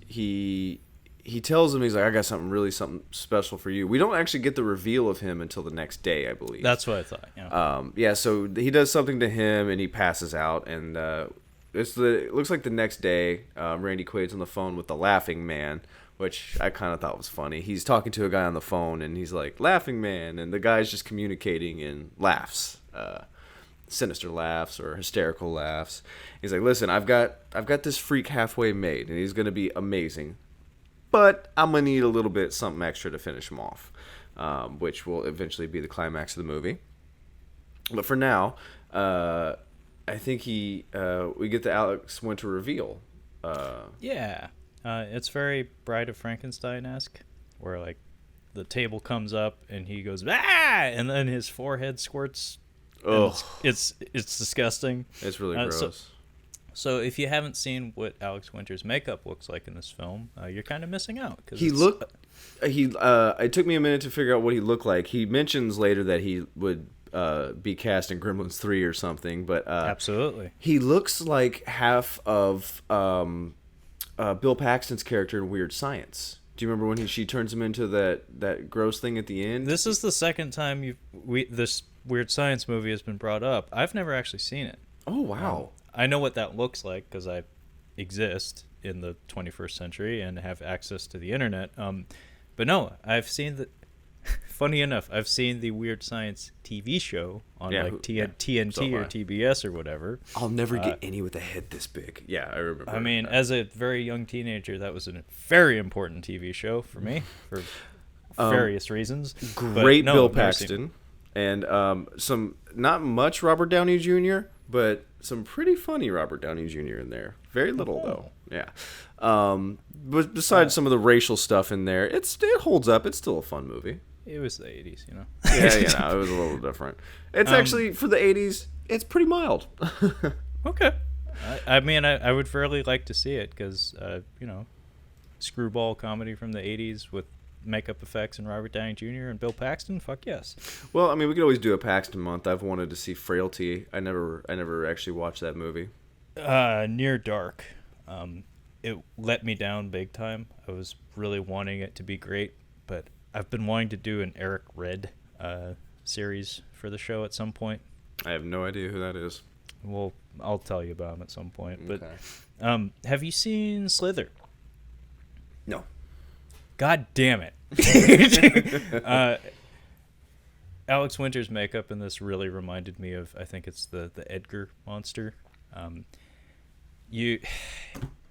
he tells him, he's like, I got something special for you. We don't actually get the reveal of him until the next day, I believe. That's what I thought. Yeah. So he does something to him and he passes out, and it looks like the next day, Randy Quaid's on the phone with the Laughing Man, which I kind of thought was funny. He's talking to a guy on the phone, and he's like, Laughing Man, and the guy's just communicating in laughs, sinister laughs or hysterical laughs. He's like, listen, I've got this freak halfway made, and he's going to be amazing, but I'm going to need a little bit something extra to finish him off, which will eventually be the climax of the movie. But for now, I think we get the Alex Winter reveal. Yeah. It's very Bride of Frankenstein-esque, where like the table comes up and he goes, ah, and then his forehead squirts. Oh, it's disgusting. It's really gross. So if you haven't seen what Alex Winter's makeup looks like in this film, you're kind of missing out. It took me a minute to figure out what he looked like. He mentions later that he would be cast in Gremlins 3 or something, but absolutely, he looks like half of Bill Paxton's character in Weird Science. Do you remember when she turns him into that gross thing at the end? This is the second time this Weird Science movie has been brought up. I've never actually seen it. Oh, wow. I know what that looks like because I exist in the 21st century and have access to the internet. But no, I've seen the... Funny enough, I've seen the Weird Science TV show on TNT so or TBS or whatever. I'll never get any with a head this big. Yeah, I remember. I mean, as a very young teenager, that was a very important TV show for me for various reasons. Great Bill Paxton. And some not much Robert Downey Jr., but some pretty funny Robert Downey Jr. in there. Very little though. Yeah. But besides some of the racial stuff in there, it holds up. It's still a fun movie. It was the 80s, you know. Yeah, it was a little different. It's actually for the 80s. It's pretty mild. Okay. I mean, I would fairly like to see it because, you know, screwball comedy from the 80s with makeup effects and Robert Downey Jr. and Bill Paxton. Fuck yes. Well, I mean, we could always do a Paxton month. I've wanted to see Frailty. I never actually watched that movie. Near Dark. It let me down big time. I was really wanting it to be great, but I've been wanting to do an Eric Red series for the show at some point. I have no idea who that is. Well, I'll tell you about him at some point. But Okay. Have you seen Slither? No. God damn it. Alex Winter's makeup in this really reminded me of, I think it's the Edgar monster.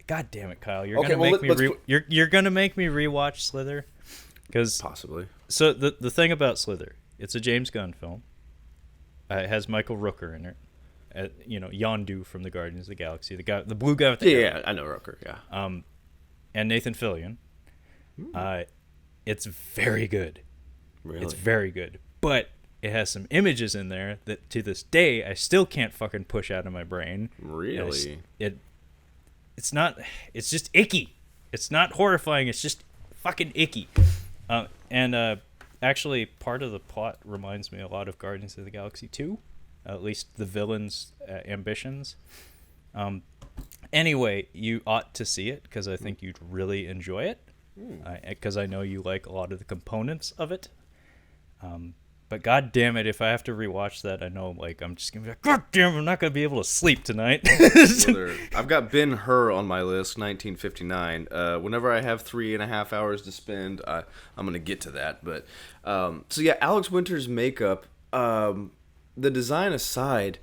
God damn it, Kyle! You're gonna make me rewatch Slither, because Possibly. So the thing about Slither, it's a James Gunn film. It has Michael Rooker in it, you know, Yondu from the Guardians of the Galaxy, the blue guy with the arrow. Yeah, I know Rooker. Yeah. And Nathan Fillion. It's very good. Really? It's very good, but it has some images in there that to this day I still can't fucking push out of my brain. Really? It's not. It's just icky. It's not horrifying. It's just fucking icky. Actually, part of the plot reminds me a lot of Guardians of the Galaxy 2, at least the villain's ambitions. Anyway, you ought to see it because I think you'd really enjoy it. Because I know you like a lot of the components of it. But god damn it, if I have to rewatch that, I know I'm just gonna be like, god damn, I'm not gonna be able to sleep tonight. I've got Ben-Hur on my list, 1959. Whenever I have 3.5 hours to spend, I'm gonna get to that. But so yeah, Alex Winter's makeup, the design aside,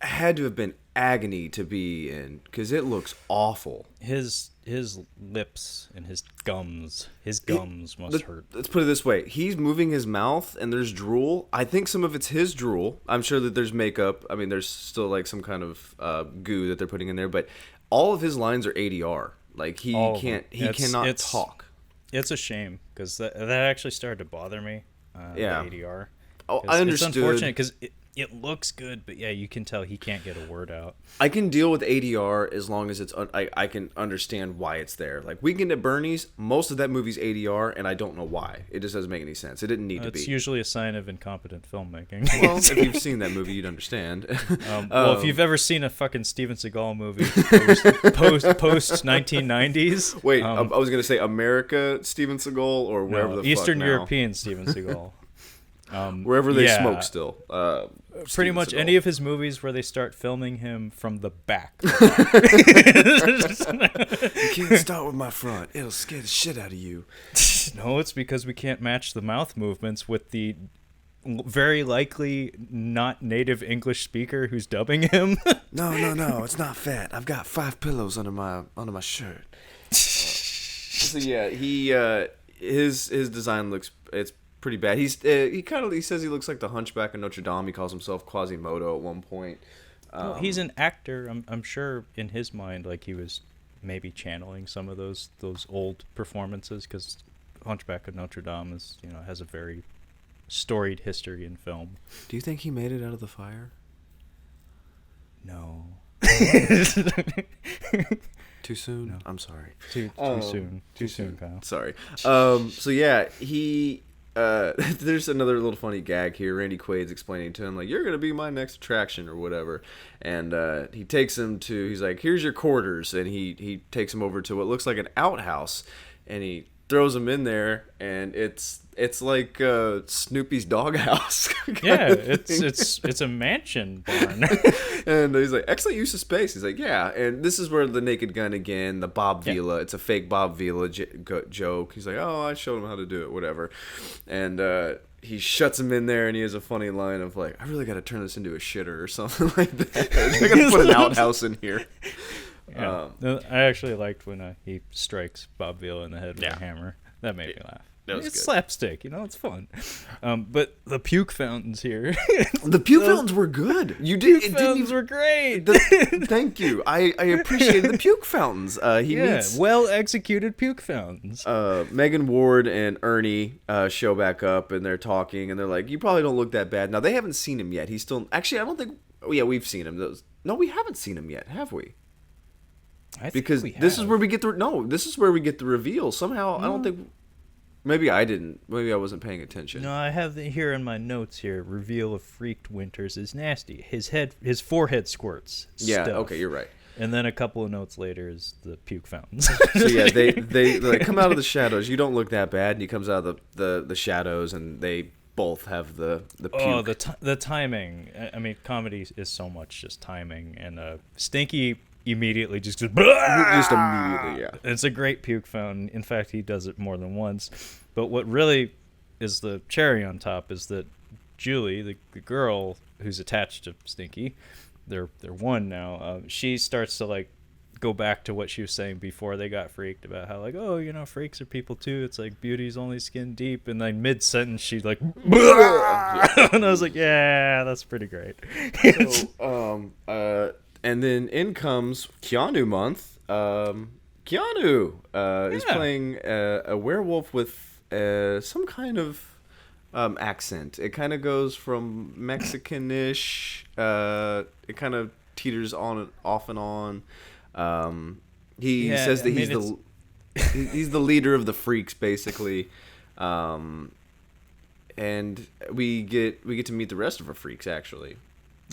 had to have been agony to be in because it looks awful. His lips and his gums must hurt. Let's put it this way. He's moving his mouth and there's drool. I think some of it's his drool. I'm sure that there's makeup. I mean, there's still like some kind of goo that they're putting in there, but all of his lines are ADR. Like he cannot talk. It's a shame because that actually started to bother me. Yeah. The ADR. Oh, I understood. It's unfortunate because it looks good, but yeah, you can tell he can't get a word out. I can deal with ADR as long as it's I can understand why it's there. Like Weekend at Bernie's, most of that movie's ADR, and I don't know why. It just doesn't make any sense. It didn't need to be. It's usually a sign of incompetent filmmaking. Well, if you've seen that movie, you'd understand. Well, if you've ever seen a fucking Steven Seagal movie post 1990s. Wait, I was gonna say America Steven Seagal or wherever the Eastern fuck now. European Steven Seagal. Wherever they smoke still. Pretty much any of his movies where they start filming him from the back. You can't start with my front. It'll scare the shit out of you. No, it's because we can't match the mouth movements with the very likely not native English speaker who's dubbing him. No, it's not fat. I've got 5 pillows under my shirt. So yeah, his design it's pretty bad. He says he looks like the Hunchback of Notre Dame. He calls himself Quasimodo at one point. Well, he's an actor. I'm sure in his mind, like he was maybe channeling some of those old performances because Hunchback of Notre Dame has a very storied history in film. Do you think he made it out of the fire? No. Too soon? No. I'm sorry. Too soon. Too soon, Kyle. Sorry. So yeah, he there's another little funny gag here. Randy Quaid's explaining to him, like, you're going to be my next attraction or whatever. And he takes him he's like, here's your quarters. And he takes him over to what looks like an outhouse. And he throws him in there. And it's like Snoopy's doghouse. Yeah, it's a mansion barn. And he's like, excellent use of space. He's like, yeah. And this is where the Naked Gun again, the Bob Vila. It's a fake Bob Vila joke. He's like, oh, I showed him how to do it, whatever. And he shuts him in there, and he has a funny line of like, I really got to turn this into a shitter or something like that. I got to put an outhouse in here. Yeah. I actually liked when he strikes Bob Vila in the head with a hammer. That made me laugh. That was it's good. slapstick, it's fun. But the puke fountains here. The puke fountains were good. You did. Puke fountains were great. Thank you. I appreciated the puke fountains. He meets well executed puke fountains. Megan Ward and Ernie show back up, and they're talking, and they're like, "You probably don't look that bad." Now they haven't seen him yet. He's still actually. I don't think. Oh yeah, we've seen him. No, we haven't seen him yet, have we? Because this is where we get this is where we get the reveal. Somehow, I don't think. Maybe I didn't. Maybe I wasn't paying attention. No, I have here in my notes here. Reveal of freaked Winters is nasty. His forehead squirts. Yeah. Stuff. Okay, you're right. And then a couple of notes later is the puke fountains. So yeah, they come out of the shadows. You don't look that bad, and he comes out of the shadows, and they both have the puke. Oh, the timing. I mean, comedy is so much just timing, and Stinky immediately just goes, just immediately, yeah. It's a great puke fountain. In fact, he does it more than once. But what really is the cherry on top is that Julie, the girl who's attached to Stinky, they're one now. She starts to like go back to what she was saying before they got freaked about how like, oh, freaks are people too. It's like beauty's only skin deep. And then mid sentence she like, and I was like, yeah, that's pretty great. So, and then in comes Keanu month. Keanu is playing a werewolf with some kind of accent. It kind of goes from Mexican-ish. It kind of teeters on and off and on. He says that he's the leader of the freaks, basically. And we get to meet the rest of our freaks, actually.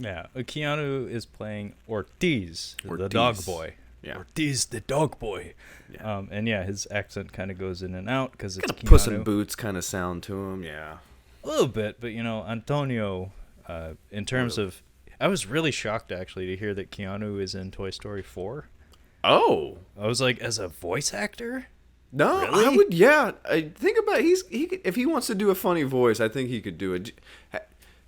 Yeah, Keanu is playing Ortiz, the dog boy. Yeah. Ortiz, the dog boy. Yeah. And his accent kind of goes in and out because it's got a Puss in Boots kind of sound to him, yeah. A little bit, but Antonio, in terms of, I was really shocked actually to hear that Keanu is in Toy Story 4. Oh. I was like, as a voice actor? No, really? I would. Yeah, I think about if he wants to do a funny voice, I think he could do it.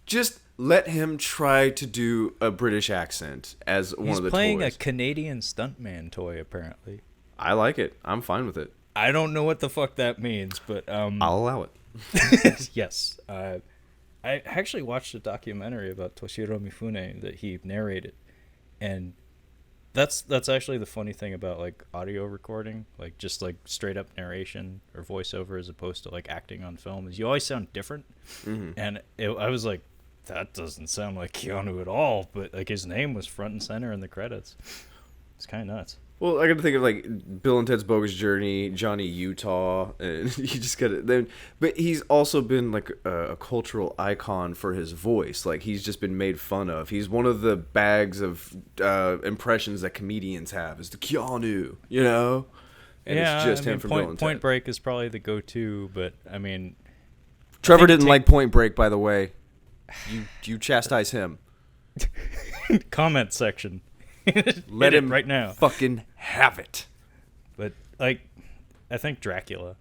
Just let him try to do a British accent as one of the toys. He's playing a Canadian stuntman toy, apparently. I like it. I'm fine with it. I don't know what the fuck that means, but I'll allow it. Yes. I actually watched a documentary about Toshiro Mifune that he narrated, and that's actually the funny thing about like audio recording, like just like straight up narration or voiceover as opposed to like acting on film, is you always sound different. Mm-hmm. And I was like, that doesn't sound like Keanu at all, but like his name was front and center in the credits. It's kind of nuts. Well, I got to think of like Bill and Ted's Bogus Journey, Johnny Utah, and you just got to then. But he's also been like a cultural icon for his voice. Like he's just been made fun of. He's one of the bags of impressions that comedians have is the Keanu, And it's just him from Bill and Ted. Point Break is probably the go-to, but I mean, Trevor didn't like Point Break, by the way. You chastise him. Comment section. Let him right now. Fucking have it. But like, I think Dracula,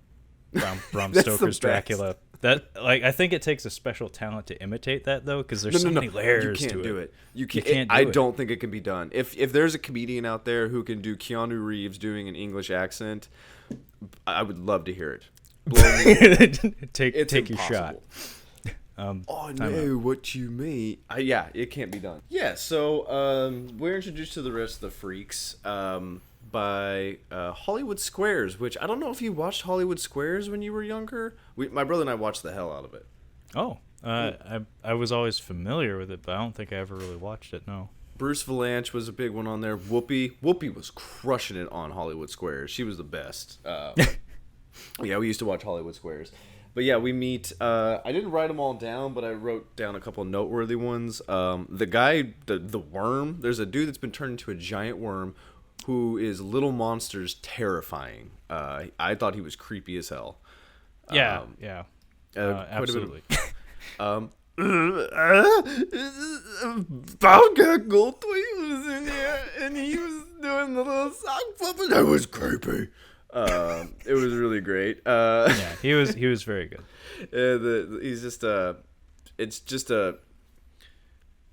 Bram Stoker's Dracula. That I think it takes a special talent to imitate that though, because there's so many layers to it. You can't do it. You can't. I don't think it can be done. If there's a comedian out there who can do Keanu Reeves doing an English accent, I would love to hear it. Take your shot. I know what you mean. Yeah, it can't be done. Yeah, so we're introduced to the rest of the freaks by Hollywood Squares, which I don't know if you watched Hollywood Squares when you were younger. My brother and I watched the hell out of it. Oh, I was always familiar with it, but I don't think I ever really watched it, no. Bruce Valanche was a big one on there. Whoopi was crushing it on Hollywood Squares. She was the best. Yeah, we used to watch Hollywood Squares. But yeah, we meet. I didn't write them all down, but I wrote down a couple noteworthy ones. The guy, the worm. There's a dude that's been turned into a giant worm, who is Little Monsters terrifying. I thought he was creepy as hell. Yeah. Absolutely. Bobcat Goldthwait was in here, and he was doing the little sock puppet. That was creepy. It was really great. Yeah, he was very good. He's just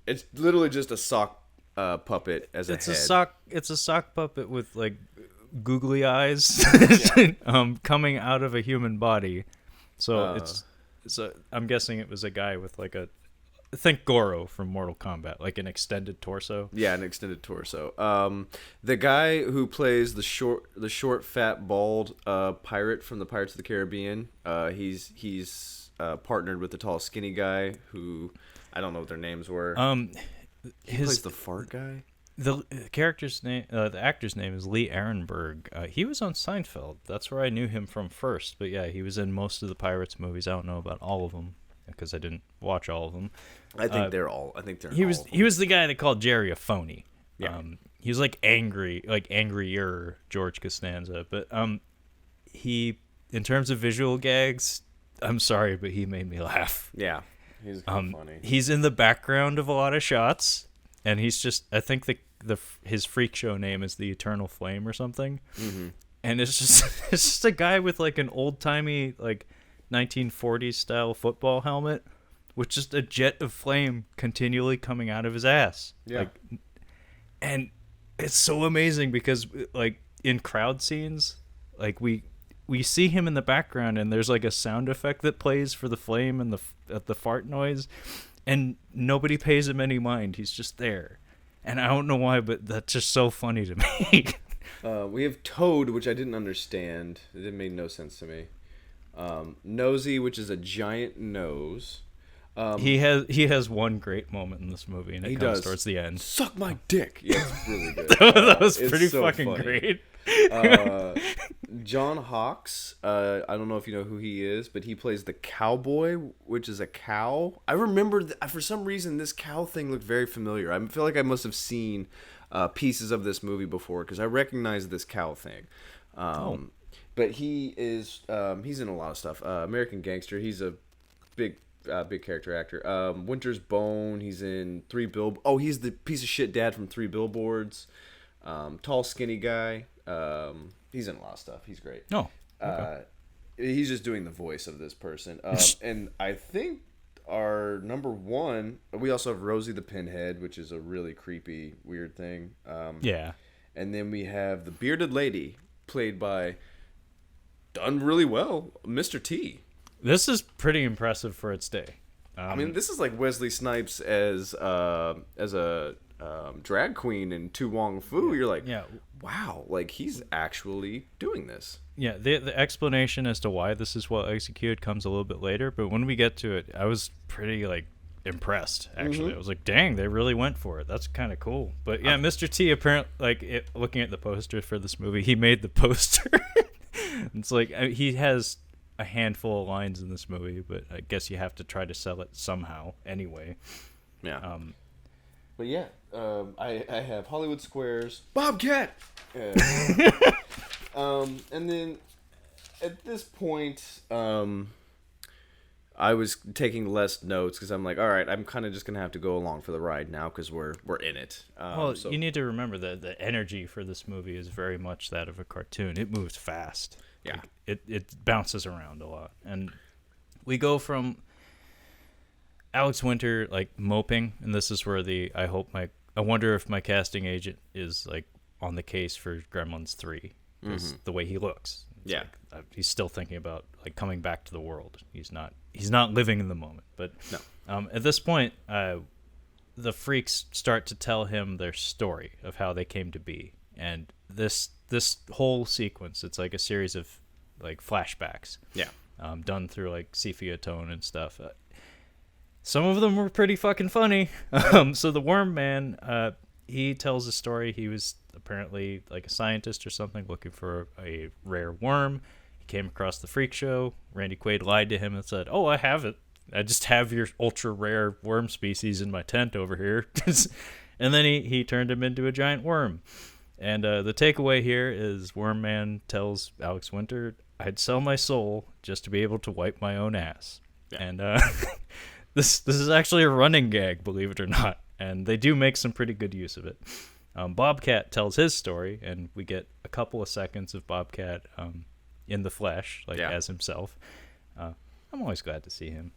it's literally just a sock puppet as a head. It's a sock puppet with like googly eyes coming out of a human body, So I'm guessing it was a guy with like think Goro from Mortal Kombat, like an extended torso. Yeah, an extended torso. The guy who plays the short, fat, bald pirate from the Pirates of the Caribbean. He's partnered with the tall, skinny guy who I don't know what their names were. He plays the fart guy. The character's name, the actor's name is Lee Arenberg. He was on Seinfeld. That's where I knew him from first. But yeah, he was in most of the Pirates movies. I don't know about all of them because I didn't watch all of them. I think they're all. I think they're. He was the guy that called Jerry a phony. Yeah. He was like angrier George Costanza. But he, in terms of visual gags, I'm sorry, but he made me laugh. Yeah, he's funny. He's in the background of a lot of shots. And he's just, I think his freak show name is the Eternal Flame or something. Mm-hmm. And it's just a guy with like an old timey like 1940s style football helmet with just a jet of flame continually coming out of his ass. Yeah. And it's so amazing because like in crowd scenes, like we see him in the background and there's like a sound effect that plays for the flame and the fart noise. And nobody pays him any mind. He's just there. And I don't know why, but that's just so funny to me. We have Toad, which I didn't understand. It made no sense to me. Nosy, which is a giant nose. He has one great moment in this movie, and it comes towards the end. Suck my dick. Yeah, it's really good. That was pretty so fucking funny. Great. John Hawkes, I don't know if you know who he is, but he plays the cowboy, which is a cow. I remember for some reason this cow thing looked very familiar. I feel like I must have seen pieces of this movie before because I recognize this cow thing. But he's in a lot of stuff. American Gangster. He's a big character actor. Winter's Bone. He's in he's the piece of shit dad from 3 Billboards. Tall, skinny guy. He's in a lot of stuff. He's great. Oh, okay. He's just doing the voice of this person. And I think our number one, we also have Rosie the Pinhead, which is a really creepy, weird thing. Yeah. And then we have the bearded lady, played by, done really well, Mr. T. This is pretty impressive for its day. I mean, this is like Wesley Snipes as a drag queen in Tu Wong Fu. You're like, wow, like he's actually doing this. Yeah, the explanation as to why this is well executed comes a little bit later, but when we get to it, I was pretty like impressed. Actually, I was like, dang, they really went for it. That's kind of cool. But yeah, Mr. T apparently, looking at the poster for this movie, he made the poster. It's like he has a handful of lines in this movie, but I guess you have to try to sell it somehow anyway. Yeah. But yeah, I have Hollywood Squares, Bobcat, and then at this point, I was taking less notes because I'm like, all right, I'm kind of just gonna have to go along for the ride now because we're in it. You need to remember that the energy for this movie is very much that of a cartoon. It moves fast. Yeah, like, it bounces around a lot, and we go from Alex Winter like moping, and this is where I wonder if my casting agent is like on the case for Gremlins 3 because the way he looks. Yeah, like, he's still thinking about like coming back to the world. He's not living in the moment. But no. At this point, the freaks start to tell him their story of how they came to be, and this whole sequence, it's like a series of like flashbacks. Yeah, done through like sepia tone and stuff. Some of them were pretty fucking funny. So the Worm Man, he tells a story. He was apparently like a scientist or something looking for a rare worm. He came across the freak show. Randy Quaid lied to him and said, "Oh, I have it. I just have your ultra rare worm species in my tent over here." And then he turned him into a giant worm. And the takeaway here is Worm Man tells Alex Winter, "I'd sell my soul just to be able to wipe my own ass." Yeah. And This is actually a running gag, believe it or not, and they do make some pretty good use of it. Bobcat tells his story, and we get a couple of seconds of Bobcat in the flesh, as himself. I'm always glad to see him.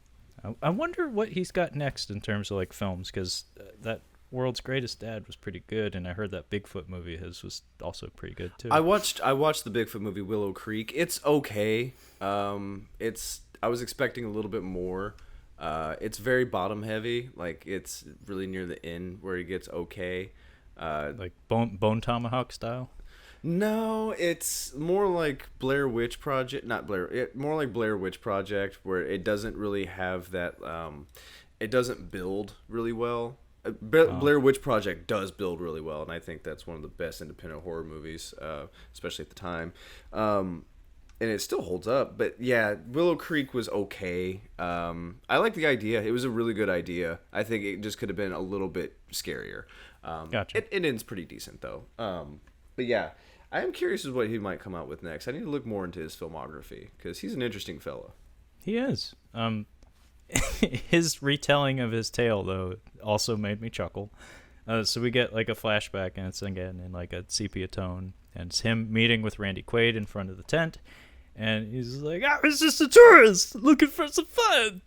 I wonder what he's got next in terms of like films, because that World's Greatest Dad was pretty good, and I heard that Bigfoot movie was also pretty good too. I watched the Bigfoot movie Willow Creek. It's okay. I was expecting a little bit more. It's very bottom heavy. Like it's really near the end where it gets okay. Like Bone Tomahawk style. No, it's more like Blair Witch Project. Not Blair. More like Blair Witch Project, where it doesn't really have that. It doesn't build really well. Blair Witch Project does build really well, and I think that's one of the best independent horror movies, especially at the time. And it still holds up. But yeah, Willow Creek was okay. I like the idea. It was a really good idea. I think it just could have been a little bit scarier. Gotcha. It ends pretty decent though. But yeah, I am curious as what he might come out with next. I need to look more into his filmography because he's an interesting fellow. He is. His retelling of his tale though also made me chuckle. So we get like a flashback, and it's again in like a sepia tone, and it's him meeting with Randy Quaid in front of the tent, and he's like, "I was just a tourist looking for some fun,"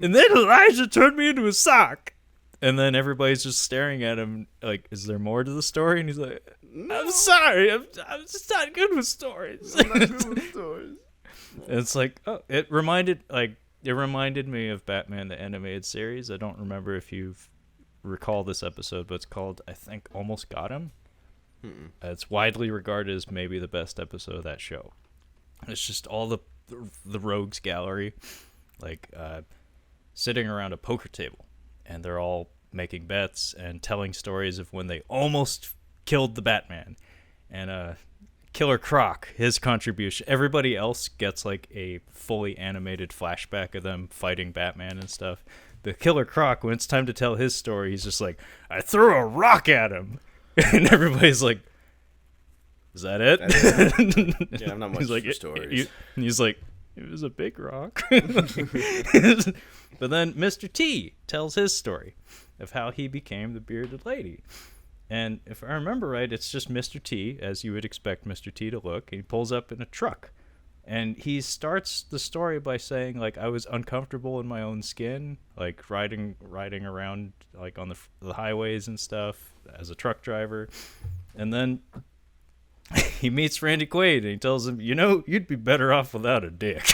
and then Elijah turned me into a sock. And then everybody's just staring at him like, is there more to the story? And he's like, I'm sorry, I'm just not good with stories. I'm not good with stories. And it's like, oh, it reminded me of Batman the Animated Series. I don't remember if you recall this episode, but it's called, I think, Almost Got Him. It's widely regarded as maybe the best episode of that show. It's just all the rogues gallery, like sitting around a poker table. And they're all making bets and telling stories of when they almost killed the Batman. And Killer Croc, his contribution. Everybody else gets like a fully animated flashback of them fighting Batman and stuff. But Killer Croc, when it's time to tell his story, he's just like, I threw a rock at him. And everybody's like, is that it? Yeah, I'm not much for stories. He's like, it was a big rock. But then Mr. T tells his story of how he became the bearded lady. And if I remember right, it's just Mr. T, as you would expect Mr. T to look. He pulls up in a truck. And he starts the story by saying, like, I was uncomfortable in my own skin, like riding around like on the highways and stuff as a truck driver. And then he meets Randy Quaid and he tells him, you know, you'd be better off without a dick.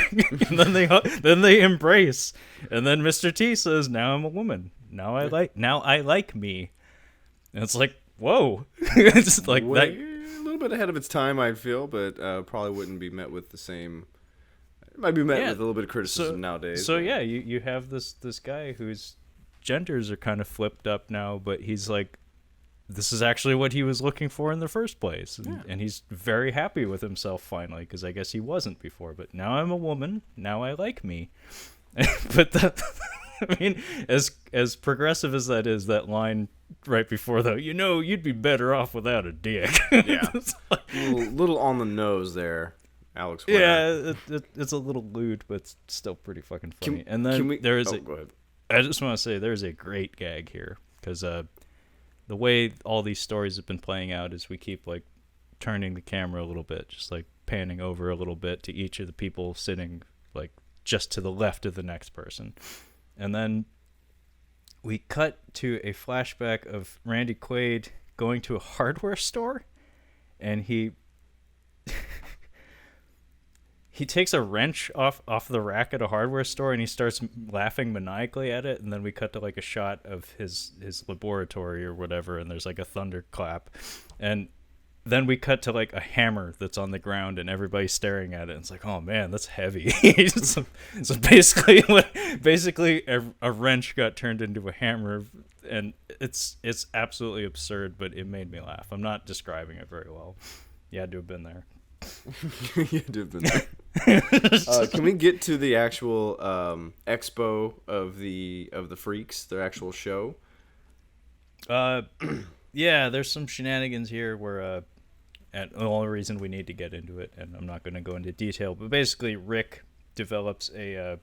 And then they embrace. And then Mr. T says, now I'm a woman. Now I like me. And it's like, whoa. It's like that. A little bit ahead of its time, I feel, but probably wouldn't be met with the same. It might be met with a little bit of criticism nowadays. So yeah, you have this guy whose genders are kind of flipped up now, but he's like, this is actually what he was looking for in the first place. And he's very happy with himself finally, because I guess he wasn't before. But now I'm a woman. Now I like me. But I mean, as progressive as that is, that line right before, though, you know, you'd be better off without a dick. Yeah. Like, little on the nose there, Alex. Yeah, it's a little lewd, but it's still pretty fucking funny. And then go ahead. I just want to say there's a great gag here, because the way all these stories have been playing out is we keep like turning the camera a little bit, just like panning over a little bit to each of the people sitting like just to the left of the next person. And then we cut to a flashback of Randy Quaid going to a hardware store, and he takes a wrench off the rack at a hardware store, and he starts laughing maniacally at it. And then we cut to like a shot of his laboratory or whatever, and there's like a thunderclap, and then we cut to like a hammer that's on the ground, and everybody's staring at it. And it's like, oh man, that's heavy. so basically a wrench got turned into a hammer, and it's absolutely absurd, but it made me laugh. I'm not describing it very well. You had to have been there. You had to have been there. Can we get to the actual expo of the freaks, their actual show? Yeah, there's some shenanigans here where and the only reason we need to get into it, and I'm not going to go into detail, but basically Rick develops a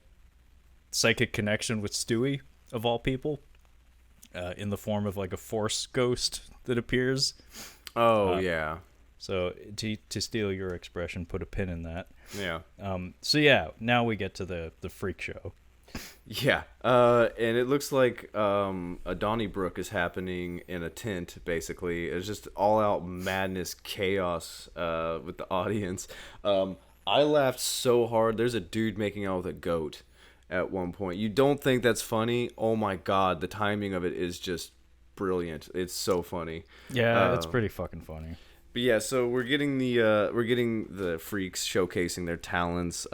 psychic connection with Stewie, of all people, in the form of like a force ghost that appears. Oh, yeah. So to steal your expression, put a pin in that. Yeah. So yeah, now we get to the freak show. Yeah, and it looks like a Donnybrook is happening in a tent, basically. It's just all-out madness, chaos with the audience. I laughed so hard. There's a dude making out with a goat at one point. You don't think that's funny? Oh my god, the timing of it is just brilliant. It's so funny. Yeah, it's pretty fucking funny. But yeah, so we're getting the freaks showcasing their talents.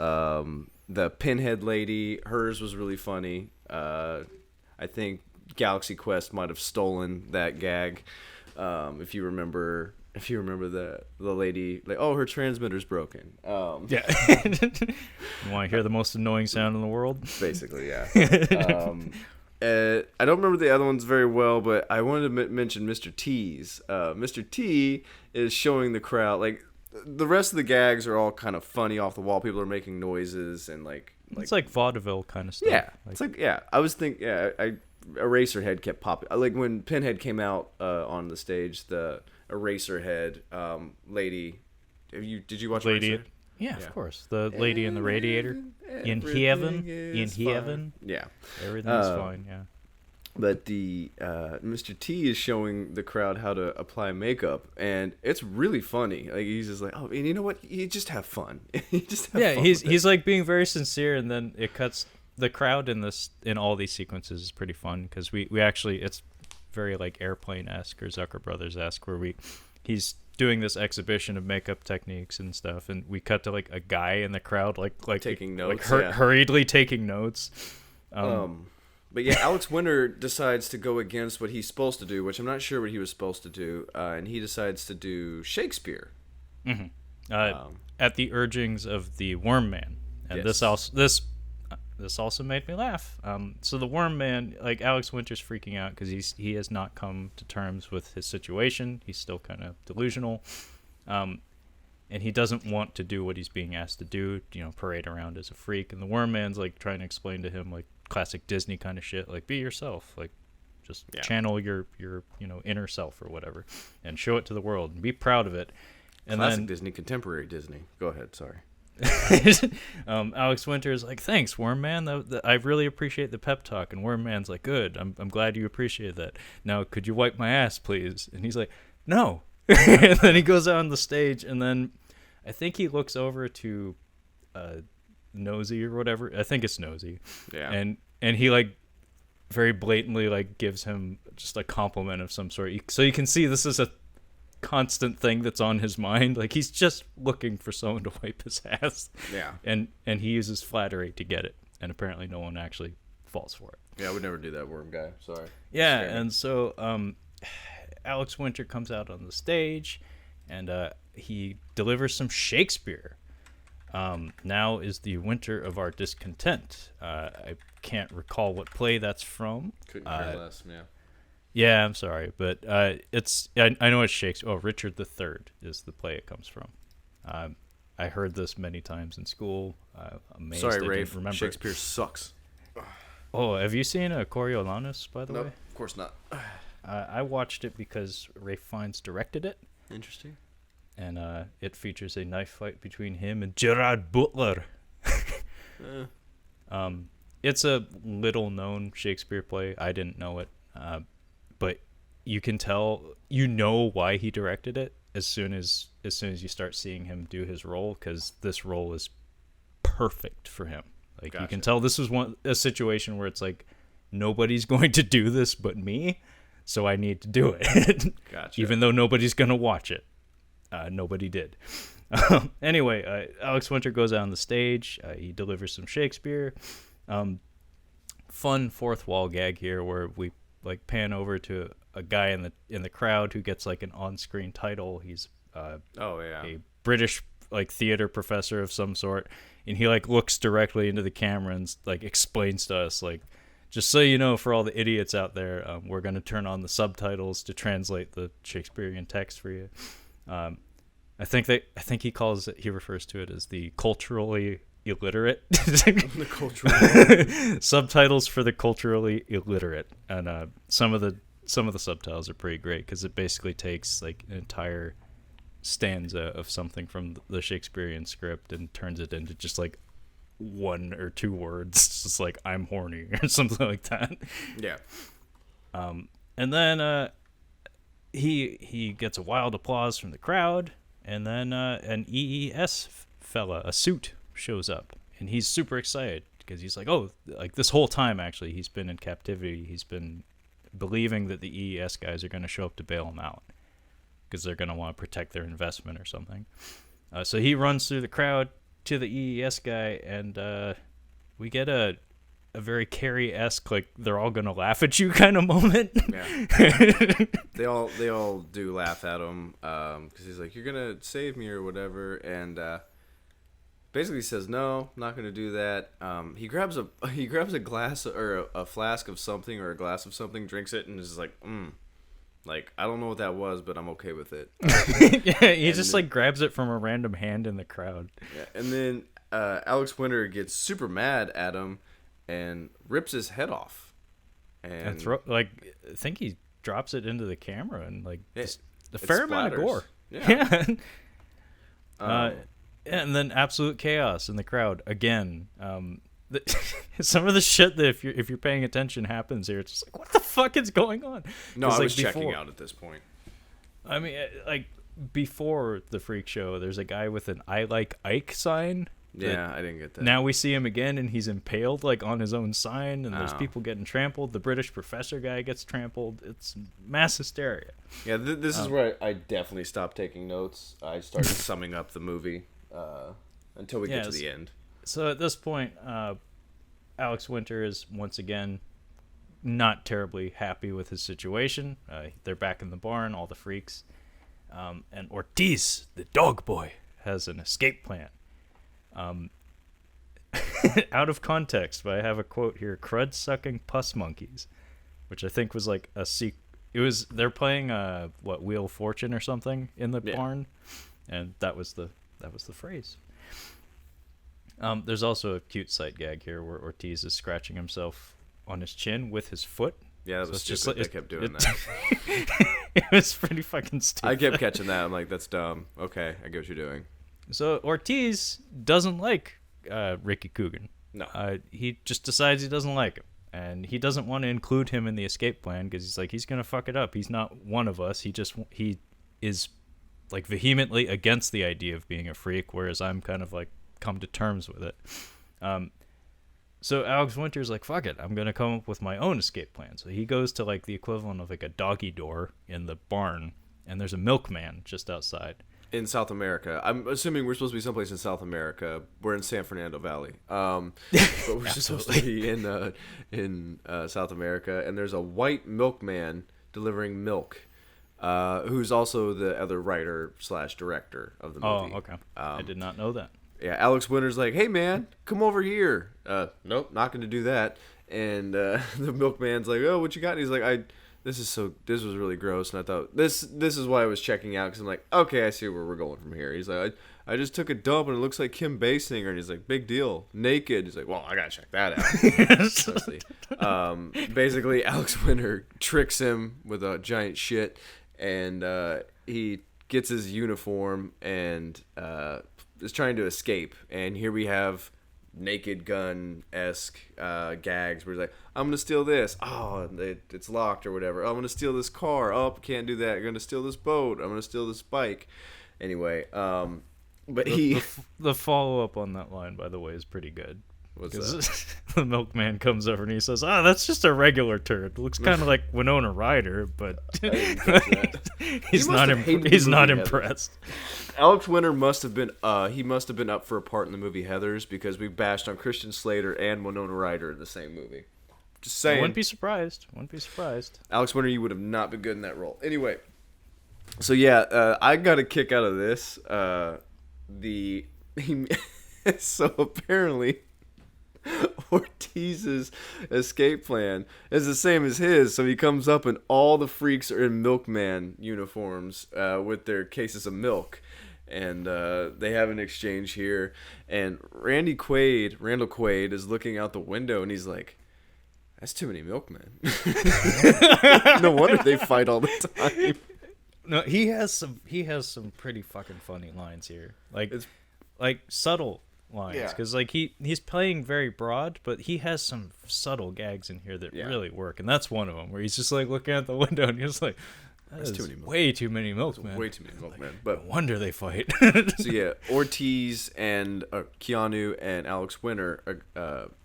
The Pinhead lady, hers was really funny. I think Galaxy Quest might have stolen that gag. If you remember the lady, like, oh, her transmitter's broken. Yeah. You want to hear the most annoying sound in the world? Basically, yeah. I don't remember the other ones very well, but I wanted to mention Mr. T's. Mr. T is showing the crowd, like, the rest of the gags are all kind of funny off the wall. People are making noises and like it's like vaudeville kind of stuff. Yeah, it's like, yeah. I was thinking, yeah, Eraserhead kept popping. Like when Pinhead came out on the stage, the Eraserhead lady. Did you watch Lady? Eraserhead? Yeah, of course. The lady in the radiator. In heaven. Yeah. Everything's fine, yeah. But the Mr. T is showing the crowd how to apply makeup, and it's really funny. Like, he's just like, oh, and you know what? You just have fun. You just have fun he's like being very sincere, and then it cuts. The crowd in all these sequences is pretty fun because we actually, it's very like Airplane-esque or Zucker Brothers-esque, where he's doing this exhibition of makeup techniques and stuff, and we cut to like a guy in the crowd like taking notes, like hurriedly taking notes. But yeah, Alex Winter decides to go against what he's supposed to do, which I'm not sure what he was supposed to do, and he decides to do Shakespeare. Mm-hmm. At the urgings of the Worm Man, and yes. this also made me laugh. So the Worm Man, like, Alex Winter's freaking out because he has not come to terms with his situation. He's still kind of delusional, and he doesn't want to do what he's being asked to do. You know, parade around as a freak. And the Worm Man's like trying to explain to him like classic Disney kind of shit, like, be yourself, like, just channel your inner self or whatever, and show it to the world and be proud of it. And classic then Disney, contemporary Disney. Go ahead, sorry. Alex Winter is like, thanks, Worm Man. I really appreciate the pep talk. And Worm Man's like, good. I'm glad you appreciate that. Now, could you wipe my ass, please? And he's like, no. And then he goes out on the stage, and then I think he looks over to Nosy or whatever. I think it's Nosy. Yeah. And he like very blatantly like gives him just a compliment of some sort. So you can see this is a constant thing that's on his mind. Like, he's just looking for someone to wipe his ass. Yeah. And he uses flattery to get it. And apparently no one actually falls for it. Yeah, I would never do that, Worm guy. Sorry. Yeah, and so Alex Winter comes out on the stage, and he delivers some Shakespeare. Now is the winter of our discontent. I can't recall what play that's from. Couldn't care less, yeah. Yeah, I'm sorry, but it's I know it's Shakespeare. Oh, Richard III is the play it comes from. I heard this many times in school. Amazed sorry, I Rafe. didn't remember. Shakespeare sucks. Oh, have you seen Coriolanus, by the way? Of course not. I watched it because Rafe Fiennes directed it. Interesting. And it features a knife fight between him and Gerard Butler. It's a little-known Shakespeare play. I didn't know it. But you can tell, why he directed it as soon as you start seeing him do his role, because this role is perfect for him. Like, gotcha. You can tell this is a situation where it's like, nobody's going to do this but me, so I need to do it. Gotcha. Even though nobody's going to watch it. Nobody did. Anyway, Alex Winter goes out on the stage. He delivers some Shakespeare. Fun fourth wall gag here where we like pan over to a guy in the crowd who gets like an on-screen title. He's a British like theater professor of some sort, and he like looks directly into the camera and like explains to us, like, just so you know, for all the idiots out there, we're going to turn on the subtitles to translate the Shakespearean text for you. I think he refers to it as the culturally illiterate. The culturally subtitles for the culturally illiterate, and some of the subtitles are pretty great because it basically takes like an entire stanza of something from the Shakespearean script and turns it into just like one or two words. It's just like, I'm horny or something like that. Yeah. And then he gets a wild applause from the crowd, and then an EES fella, a suit, shows up, and he's super excited because he's like, oh, like this whole time actually he's been in captivity. He's been believing that the EES guys are going to show up to bail him out because they're going to want to protect their investment or something. So he runs through the crowd to the EES guy, and we get a very Carrey-esque, like, they're all going to laugh at you kind of moment. Yeah. they all do laugh at him because he's like, you're going to save me or whatever, and basically says, no, I'm not going to do that. He grabs a glass or a flask of something or a glass of something, drinks it, and is like, like, I don't know what that was, but I'm okay with it. Yeah, he just like grabs it from a random hand in the crowd. Yeah, and then Alex Winter gets super mad at him and rips his head off. And I think he drops it into the camera and like a it fair amount of gore. Yeah. And then absolute chaos in the crowd again. Some of the shit that if you're paying attention happens here. It's just like, what the fuck is going on? No, I was checking out at this point. I mean, like before the freak show, there's a guy with an "I like Ike" sign. Yeah, I didn't get that. Now we see him again, and he's impaled like on his own sign, and there's people getting trampled. The British professor guy gets trampled. It's mass hysteria. Yeah, this is where I definitely stopped taking notes. I started summing up the movie until we get to the end. So at this point, Alex Winter is once again not terribly happy with his situation. They're back in the barn, all the freaks. And Ortiz, the dog boy, has an escape plan. Out of context, but I have a quote here: "Crud-sucking pus monkeys," which I think was like a they're playing Wheel of Fortune or something in the barn, and that was the phrase. There's also a cute sight gag here where Ortiz is scratching himself on his chin with his foot. Yeah, that was stupid. They kept doing that. It was pretty fucking stupid. I kept catching that. I'm like, that's dumb. Okay, I get what you're doing. So Ortiz doesn't like Ricky Coogan. No. He just decides he doesn't like him. And he doesn't want to include him in the escape plan because he's like, he's going to fuck it up. He's not one of us. He is like vehemently against the idea of being a freak, whereas I'm kind of like come to terms with it. So Alex Winter's like, fuck it, I'm gonna come up with my own escape plan. So he goes to like the equivalent of like a doggy door in the barn, and there's a milkman just outside. In South America. I'm assuming we're supposed to be someplace in South America. We're in San Fernando Valley. But we're supposed to be in South America, and there's a white milkman delivering milk. Who's also the other writer / director of the movie. Oh, okay. I did not know that. Yeah, Alex Winter's like, hey man, come over here. Nope, not going to do that. And the milkman's like, oh, what you got? And he's like, this was really gross. And I thought this is why I was checking out, because I'm like, okay, I see where we're going from here. He's like, I just took a dump and it looks like Kim Basinger. And he's like, big deal, naked. He's like, well, I gotta check that out. Basically, Alex Winter tricks him with a giant shit, and he gets his uniform and is trying to escape. And here we have Naked Gun-esque gags where he's like, I'm gonna steal this. Oh, it's locked or whatever. Oh, I'm gonna steal this car. Oh, can't do that. I'm gonna steal this boat. I'm gonna steal this bike. Anyway, but the follow-up on that line, by the way, is pretty good. What's that? The milkman comes over and he says, that's just a regular turd. Looks kind of like Winona Ryder, but he's not impressed. Alex Winter must have been up for a part in the movie Heathers, because we bashed on Christian Slater and Winona Ryder in the same movie. Just saying. I wouldn't be surprised. Alex Winter, you would have not been good in that role. Anyway, so yeah, I got a kick out of this. So apparently Ortiz's escape plan is the same as his, so he comes up and all the freaks are in milkman uniforms with their cases of milk, and they have an exchange here, and Randall Quaid is looking out the window and he's like, that's too many milkmen. No wonder they fight all the time. No, he has some pretty fucking funny lines here, like subtle lines, because like he's playing very broad, but he has some subtle gags in here that really work, and that's one of them where he's just like looking out the window and he's like, That's too many milkmen. Way too many milkmen. Way too many milkmen. But no wonder they fight. so yeah, Ortiz and Keanu and Alex Winter.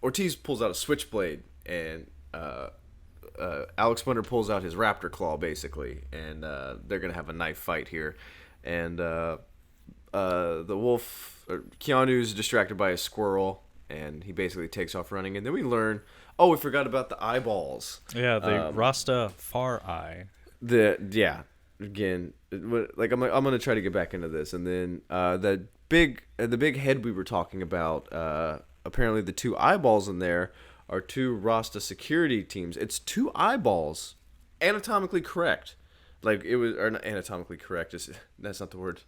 Ortiz pulls out a switchblade, and Alex Winter pulls out his raptor claw, basically, and they're gonna have a knife fight here. And the wolf, Keanu's distracted by a squirrel, and he basically takes off running. And then we learn, we forgot about the eyeballs. Yeah, the Rastafari. Again, like I'm gonna try to get back into this, and then the big head we were talking about. Apparently, the two eyeballs in there are two Rasta security teams. It's two eyeballs, anatomically correct. Like it was, or not anatomically correct. That's not the word.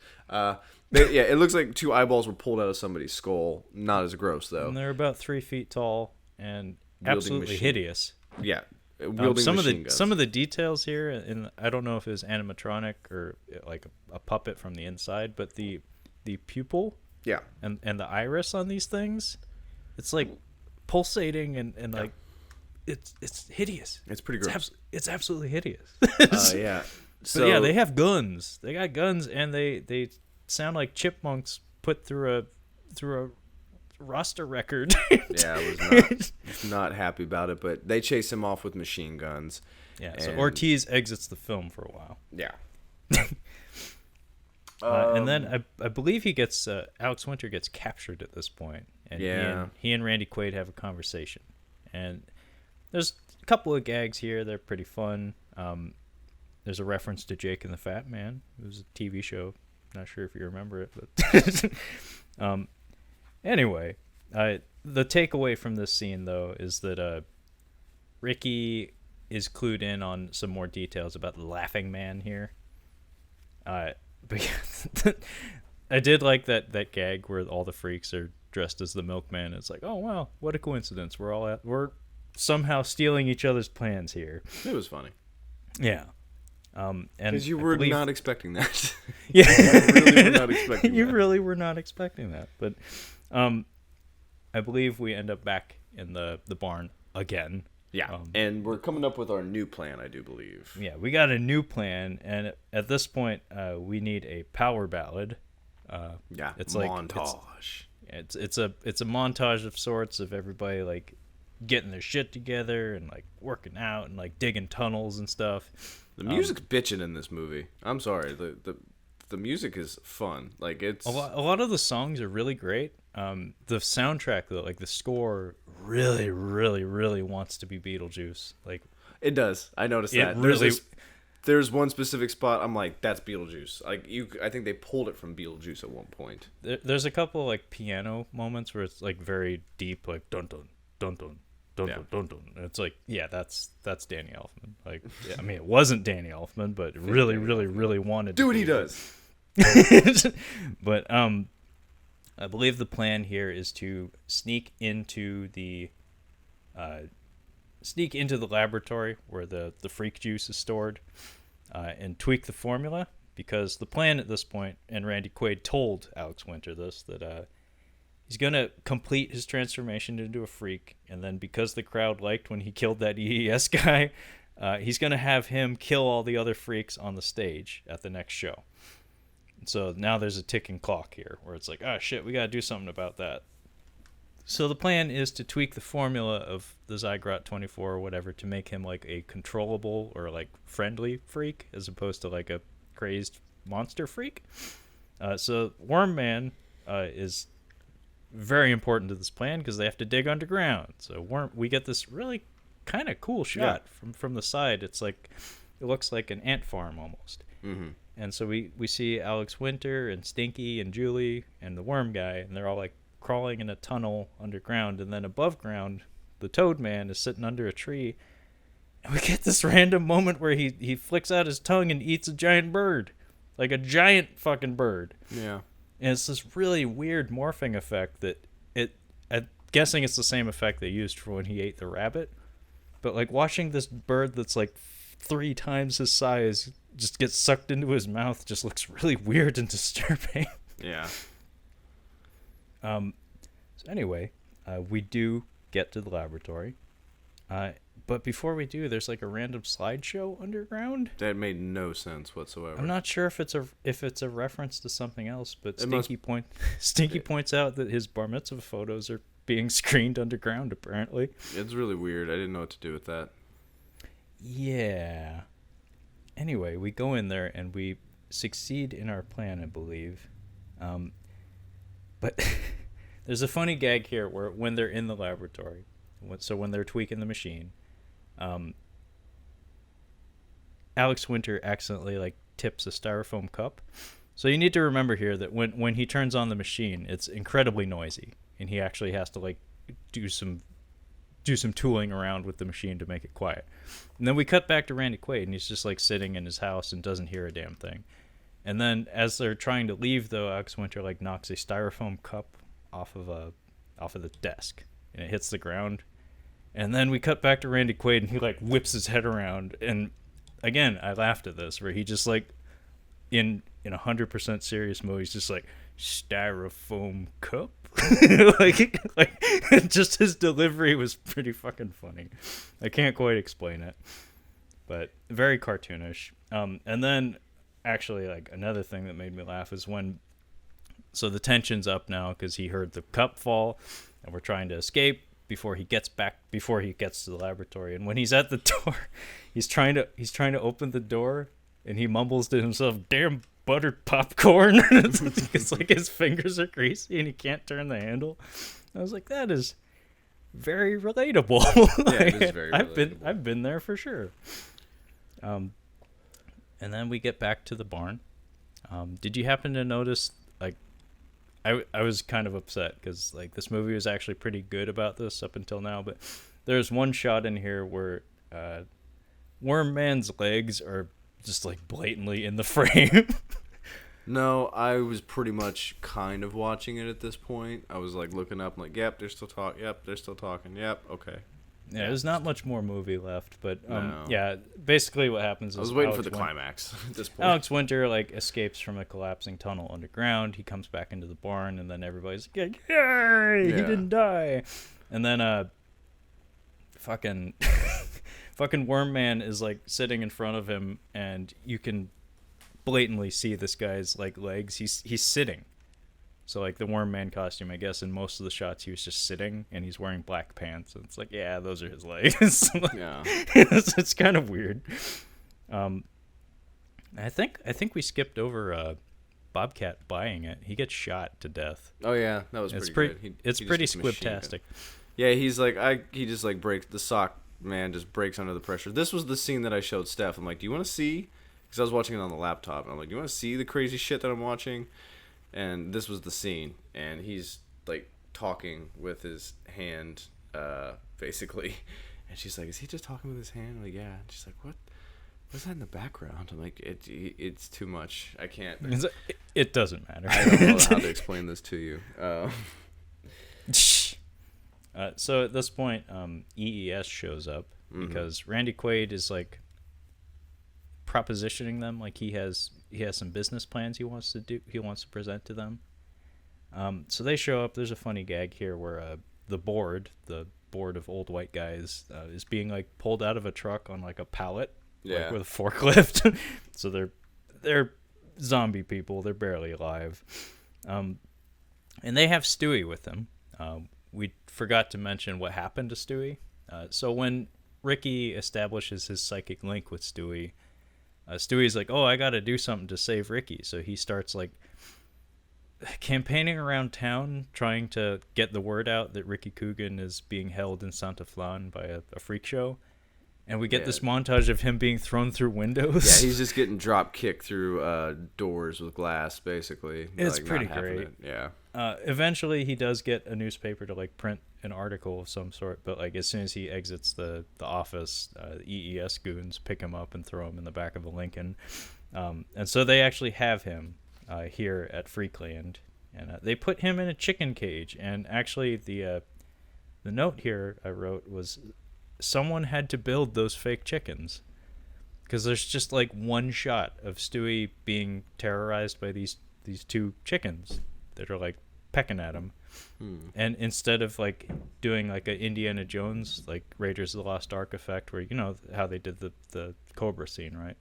It looks like two eyeballs were pulled out of somebody's skull. Not as gross though. And they're about 3 feet tall and absolutely hideous. Yeah. Some of the details here, and I don't know if it was animatronic or like a puppet from the inside, but the pupil, and the iris on these things, it's like pulsating and like it's hideous. It's pretty gross. It's absolutely hideous. Yeah. So yeah, they have guns. They got guns, and they sound like chipmunks put through a Rasta record. Yeah, I was not happy about it, but they chase him off with machine guns. Yeah, so Ortiz exits the film for a while. Yeah. And then I believe he gets Alex Winter gets captured at this point, and he and Randy Quaid have a conversation. And there's a couple of gags here. They're pretty fun. There's a reference to Jake and the Fat Man. It was a TV show. Not sure if you remember it, but anyway, the takeaway from this scene, though, is that Ricky is clued in on some more details about the Laughing Man here. But I did like that gag where all the freaks are dressed as the Milkman. It's like, oh wow, what a coincidence! We're somehow stealing each other's plans here. It was funny. Yeah. Because you were not expecting that. Yeah, you really were not expecting that. But I believe we end up back in the barn again. Yeah, and we're coming up with our new plan, I do believe. Yeah, we got a new plan, and at this point, we need a power ballad. It's like montage. It's a montage of sorts of everybody like getting their shit together and like working out and like digging tunnels and stuff. The music's bitching in this movie. I'm sorry. The music is fun. Like it's a lot of the songs are really great. The soundtrack though, like the score, really, really, really wants to be Beetlejuice. Like it does. I noticed that. Really, there's one specific spot. I'm like, that's Beetlejuice. Like I think they pulled it from Beetlejuice at one point. There's a couple like piano moments where it's like very deep, like dun dun dun dun. Dun, dun, dun, dun. It's like, yeah, that's Danny Elfman. Like, yeah, I mean, it wasn't Danny Elfman, but it really, really, really wanted to. Do what he does. But I believe the plan here is to sneak into the laboratory where the freak juice is stored, and tweak the formula, because the plan at this point, and Randy Quaid told Alex Winter this, that he's going to complete his transformation into a freak, and then because the crowd liked when he killed that EES guy, he's going to have him kill all the other freaks on the stage at the next show. So now there's a ticking clock here where it's like, oh shit, we got to do something about that. So the plan is to tweak the formula of the Zygrot 24 or whatever to make him like a controllable or like friendly freak as opposed to like a crazed monster freak. So Worm Man is very important to this plan because they have to dig underground. So we get this really kind of cool shot from the side. It's like it looks like an ant farm almost. Mm-hmm. And so we see Alex Winter and Stinky and Julie and the worm guy, and they're all like crawling in a tunnel underground, and then above ground the Toad Man is sitting under a tree, and we get this random moment where he flicks out his tongue and eats a giant bird, like a giant fucking bird. Yeah. And it's this really weird morphing effect that I'm guessing it's the same effect they used for when he ate the rabbit. But like watching this bird that's like 3 times his size just get sucked into his mouth just looks really weird and disturbing. Yeah. So anyway, we do get to the laboratory, But before we do, there's like a random slideshow underground. That made no sense whatsoever. I'm not sure if it's a reference to something else, but It Stinky points out that his bar mitzvah photos are being screened underground. Apparently, it's really weird. I didn't know what to do with that. Yeah. Anyway, we go in there and we succeed in our plan, I believe. But there's a funny gag here where when they're in the laboratory, so when they're tweaking the machine, Alex Winter accidentally like tips a styrofoam cup. So you need to remember here that when he turns on the machine, it's incredibly noisy, and he actually has to like do some tooling around with the machine to make it quiet. And then we cut back to Randy Quaid, and he's just like sitting in his house and doesn't hear a damn thing. And then as they're trying to leave, though, Alex Winter like knocks a styrofoam cup off of the desk, and it hits the ground. And then we cut back to Randy Quaid, and he like whips his head around. And again, I laughed at this, where he just like in 100% serious mode, he's just like, styrofoam cup. like just his delivery was pretty fucking funny. I can't quite explain it, but very cartoonish. And then actually, like, another thing that made me laugh is so the tension's up now because he heard the cup fall, and we're trying to escape before he gets to the laboratory. And when he's at the door, he's trying to open the door, and he mumbles to himself, "Damn buttered popcorn." It's like his fingers are greasy and he can't turn the handle. I was like, that is very relatable. Yeah, it is very relatable. I've been there for sure. And then we get back to the barn. Did you happen to notice, like, I was kind of upset because like this movie was actually pretty good about this up until now, but there's one shot in here where Worm Man's legs are just like blatantly in the frame. No, I was pretty much kind of watching it at this point. I was like looking up, like, yep, they're still talking. Yep, they're still talking. Yep, okay. Yeah, there's not much more movie left, but No. yeah, basically what happens is I was waiting for the climax at this point. Alex Winter like escapes from a collapsing tunnel underground. He comes back into the barn, and then everybody's like, "Yay, he didn't die!" And then fucking Worm Man is like sitting in front of him, and you can blatantly see this guy's like legs. He's sitting. So like the Worm Man costume, I guess in most of the shots he was just sitting, and he's wearing black pants. And it's like, yeah, those are his legs. Yeah, it's kind of weird. I think we skipped over Bobcat buying it. He gets shot to death. Oh yeah, that was pretty good. It's pretty squibtastic. Yeah, he's like he just like breaks the sock man just breaks under the pressure. This was the scene that I showed Steph. I'm like, do you want to see? Because I was watching it on the laptop, and I'm like, do you want to see the crazy shit that I'm watching? And this was the scene, and he's like talking with his hand, basically. And she's like, "Is he just talking with his hand?" I'm like, yeah. And she's like, "What's that in the background?" I'm like, it's too much. I can't. It doesn't matter. I don't know how to explain this to you. So at this point, EES shows up because Randy Quaid is like propositioning them, like he has some business plans he wants to present to them. So they show up. There's a funny gag here where the board of old white guys is being like pulled out of a truck on like a pallet, like with a forklift. So they're zombie people. They're barely alive. And they have Stewie with them. We forgot to mention what happened to Stewie. So when Ricky establishes his psychic link with Stewie, Stewie's like, "Oh, I got to do something to save Ricky." So he starts like campaigning around town, trying to get the word out that Ricky Coogan is being held in Santa Flan by a freak show. And we get this montage of him being thrown through windows. Yeah, he's just getting drop kicked through doors with glass, basically. It's like, pretty great. Yeah. Eventually, he does get a newspaper to like print an article of some sort, but like as soon as he exits the office, EES goons pick him up and throw him in the back of a Lincoln. And so they actually have him here at Freakland, and they put him in a chicken cage. And actually, the note here I wrote was, someone had to build those fake chickens, because there's just like one shot of Stewie being terrorized by these two chickens that are like pecking at him. And instead of like doing like a Indiana Jones, like Raiders of the Lost Ark effect, where you know how they did the Cobra scene, right?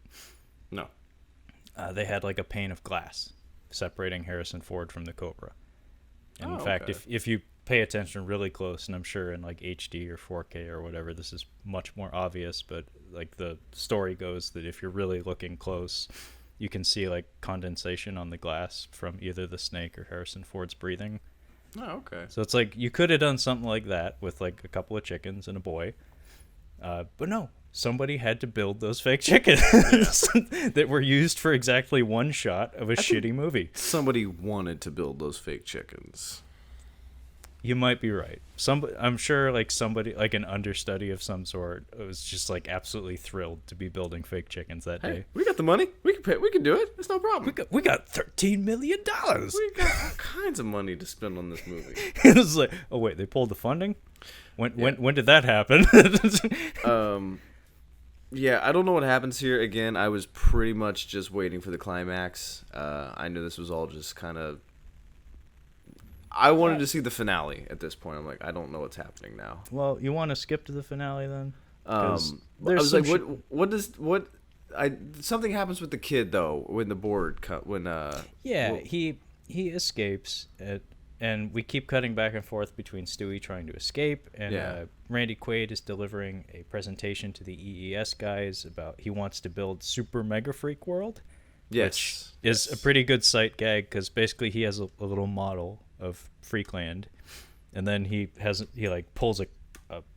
No. They had like a pane of glass separating Harrison Ford from the Cobra. And in fact, if you pay attention really close, and I'm sure in like HD or 4K or whatever, this is much more obvious, but like the story goes that if you're really looking close, you can see like condensation on the glass from either the snake or Harrison Ford's breathing. Oh, okay. So it's like you could have done something like that with like a couple of chickens and a boy. But no, somebody had to build those fake chickens that were used for exactly one shot of a shitty movie. Somebody wanted to build those fake chickens. You might be right. I'm sure like somebody, like an understudy of some sort, was just like absolutely thrilled to be building fake chickens that day. We got the money. We can pay. We can do it. It's no problem. We got $13 million. We got all kinds of money to spend on this movie. It was like, oh wait, they pulled the funding? When did that happen? Yeah, I don't know what happens here. Again, I was pretty much just waiting for the climax. I knew this was all just kind of... I wanted to see the finale at this point. I'm like, I don't know what's happening now. Well, you want to skip to the finale then? I was like, something happens with the kid though when the board he escapes and we keep cutting back and forth between Stewie trying to escape and Randy Quaid is delivering a presentation to the EES guys about he wants to build Super Mega Freak World. Which is a pretty good sight gag because basically he has a little model of Freakland, and then he like pulls a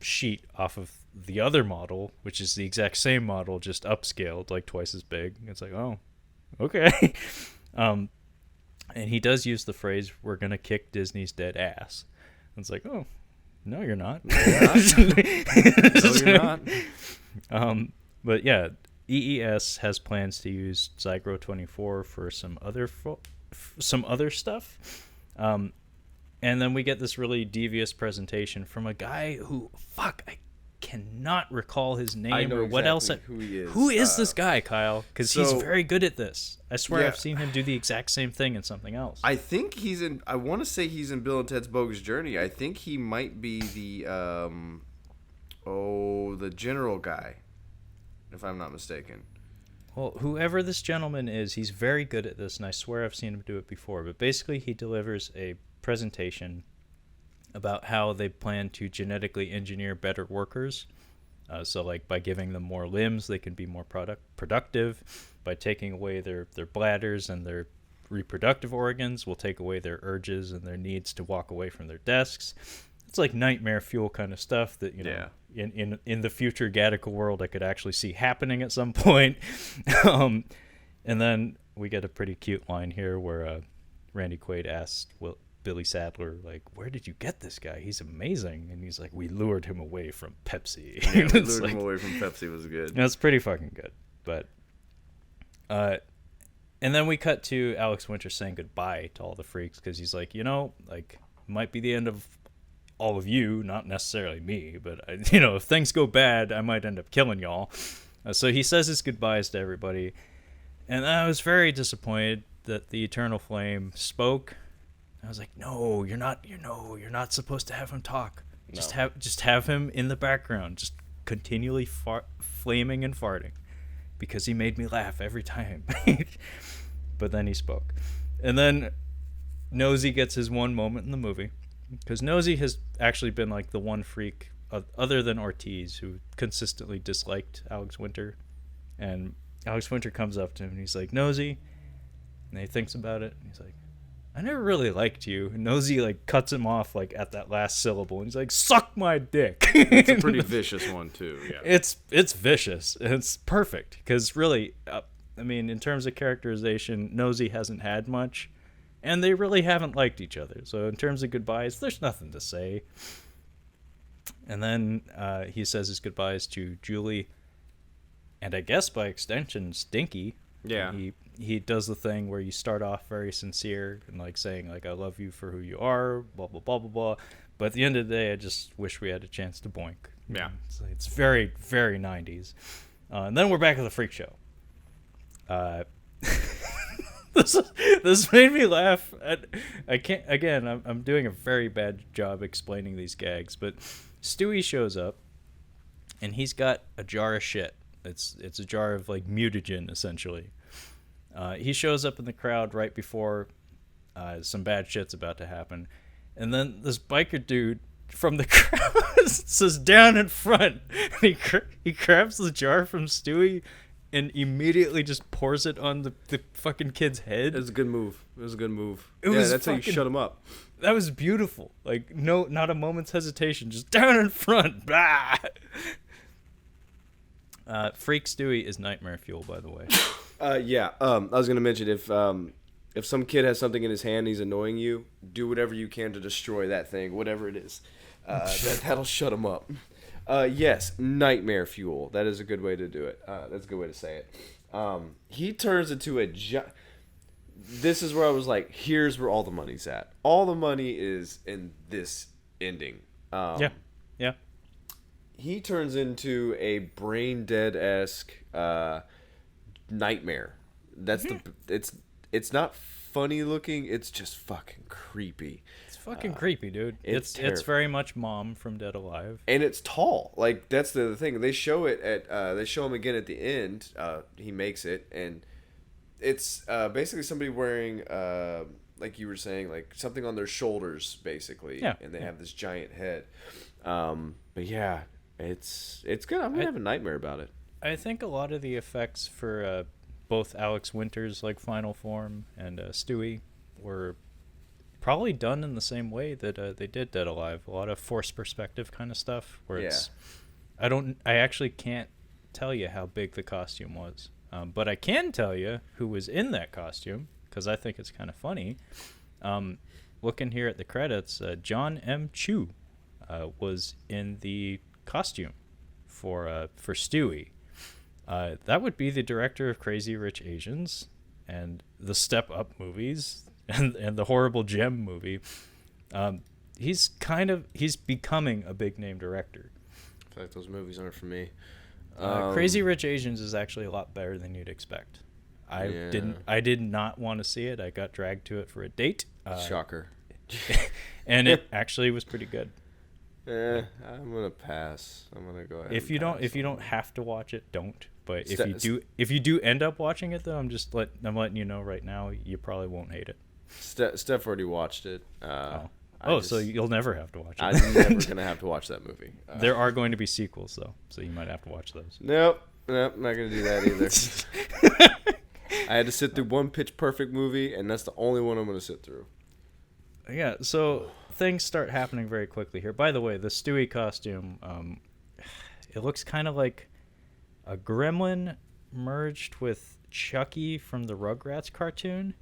sheet off of the other model, which is the exact same model, just upscaled, like twice as big. It's like, oh, okay. And he does use the phrase, "We're gonna kick Disney's dead ass." And it's like, oh, no, you're not. No, you're not. But yeah. EES has plans to use Zygro 24 for some other stuff. And then we get this really devious presentation from a guy who, I cannot recall his name or what else. Who he is. Who is this guy, Kyle? Because he's very good at this. I swear I've seen him do the exact same thing in something else. I think I want to say he's in Bill and Ted's Bogus Journey. I think he might be the general guy, if I'm not mistaken. Well, whoever this gentleman is, he's very good at this, and I swear I've seen him do it before. But basically, he delivers a presentation about how they plan to genetically engineer better workers. So, like, by giving them more limbs, they can be more productive. By taking away their bladders and their reproductive organs, will take away their urges and their needs to walk away from their desks. It's like nightmare fuel kind of stuff that, you know, in the future Gattaca world I could actually see happening at some point. And then we get a pretty cute line here where Randy Quaid asked Billy Sadler, like, where did you get this guy? He's amazing. And he's like, we lured him away from Pepsi. Yeah, we lured him away from Pepsi was good. That's pretty fucking good. But and then we cut to Alex Winter saying goodbye to all the freaks because he's like, you know, like, might be the end of all of you, not necessarily me, but if things go bad, I might end up killing y'all. So he says his goodbyes to everybody, and I was very disappointed that the Eternal Flame spoke. I was like, no, you're not not supposed to have him talk. No. Just have him in the background, just continually flaming and farting, because he made me laugh every time. But then he spoke, and then Nosy gets his one moment in the movie. Because Nosy has actually been like the one freak other than Ortiz who consistently disliked Alex Winter. And Alex Winter comes up to him and he's like, Nosy. And he thinks about it. And he's like, I never really liked you. And Nosy like cuts him off like at that last syllable. And he's like, suck my dick. It's a pretty vicious one too. Yeah. It's vicious. And it's perfect. Because really, in terms of characterization, Nosy hasn't had much. And they really haven't liked each other. So in terms of goodbyes, there's nothing to say. And then he says his goodbyes to Julie. And I guess by extension, Stinky. Yeah. He does the thing where you start off very sincere and like saying like, I love you for who you are, blah, blah, blah, blah, blah. But at the end of the day, I just wish we had a chance to boink. Yeah. It's very, very 90s. And then we're back at the freak show. This made me laugh. I can't. Again, I'm doing a very bad job explaining these gags, but Stewie shows up, and he's got a jar of shit. It's a jar of like mutagen essentially. He shows up in the crowd right before some bad shit's about to happen, and then this biker dude from the crowd says down in front. And he grabs the jar from Stewie and immediately just pours it on the fucking kid's head. It was a good move. That's how you shut him up. That was beautiful. Like, no, not a moment's hesitation. Just down in front. Blah! Freak Stewie is nightmare fuel, by the way. Yeah. I was gonna mention if some kid has something in his hand and he's annoying you, do whatever you can to destroy that thing, whatever it is. That'll shut him up. Yes, nightmare fuel. That is a good way to do it. That's a good way to say it. He turns into a This is where I was like, here's where all the money's at. All the money is in this ending. Yeah. He turns into a brain dead-esque nightmare. That's it's not funny looking. It's just fucking creepy. It's fucking creepy, dude. It's very much Mom from Dead Alive. And it's tall. Like, that's the thing. They show it they show him again at the end. He makes it, and it's basically somebody wearing like you were saying, like something on their shoulders, basically. Yeah. And they have this giant head. But yeah, it's good. I'm gonna have a nightmare about it. I think a lot of the effects for both Alex Winter's like final form and Stewie were probably done in the same way that they did Dead Alive. A lot of forced perspective kind of stuff where it's I actually can't tell you how big the costume was, but I can tell you who was in that costume because I think it's kind of funny. Looking here at the credits, John M. Chu was in the costume for Stewie. That would be the director of Crazy Rich Asians and the Step Up movies and the Horrible Gem movie. He's becoming a big name director. I feel like those movies aren't for me. Crazy Rich Asians is actually a lot better than you'd expect. I did not want to see it. I got dragged to it for a date. Shocker. And it actually was pretty good. I'm gonna pass. I'm gonna go ahead. If you don't have to watch it, don't. But if you do end up watching it, though, I'm letting you know right now, you probably won't hate it. Steph already watched it. So you'll never have to watch it. I'm never gonna have to watch that movie. There are going to be sequels, though, so you might have to watch those. Nope, not gonna do that either. I had to sit through one Pitch Perfect movie, and that's the only one I'm gonna sit through. Yeah, so things start happening very quickly here. By the way, the Stewie costume, it looks kind of like a Gremlin merged with Chucky from the Rugrats cartoon.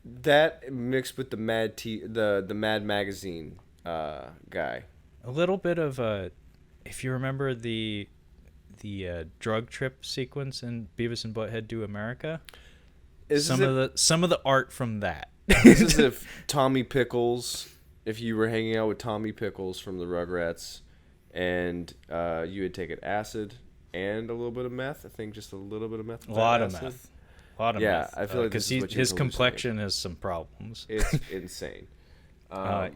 That mixed with the the Mad Magazine guy. A little bit of if you remember the drug trip sequence in Beavis and Butthead Do America. Some of the art from that. This is if Tommy Pickles, if you were hanging out with Tommy Pickles from the Rugrats, and you had taken acid and a little bit of meth. I think just a little bit of meth. A lot of meth. I feel like because his complexion has some problems. It's insane. And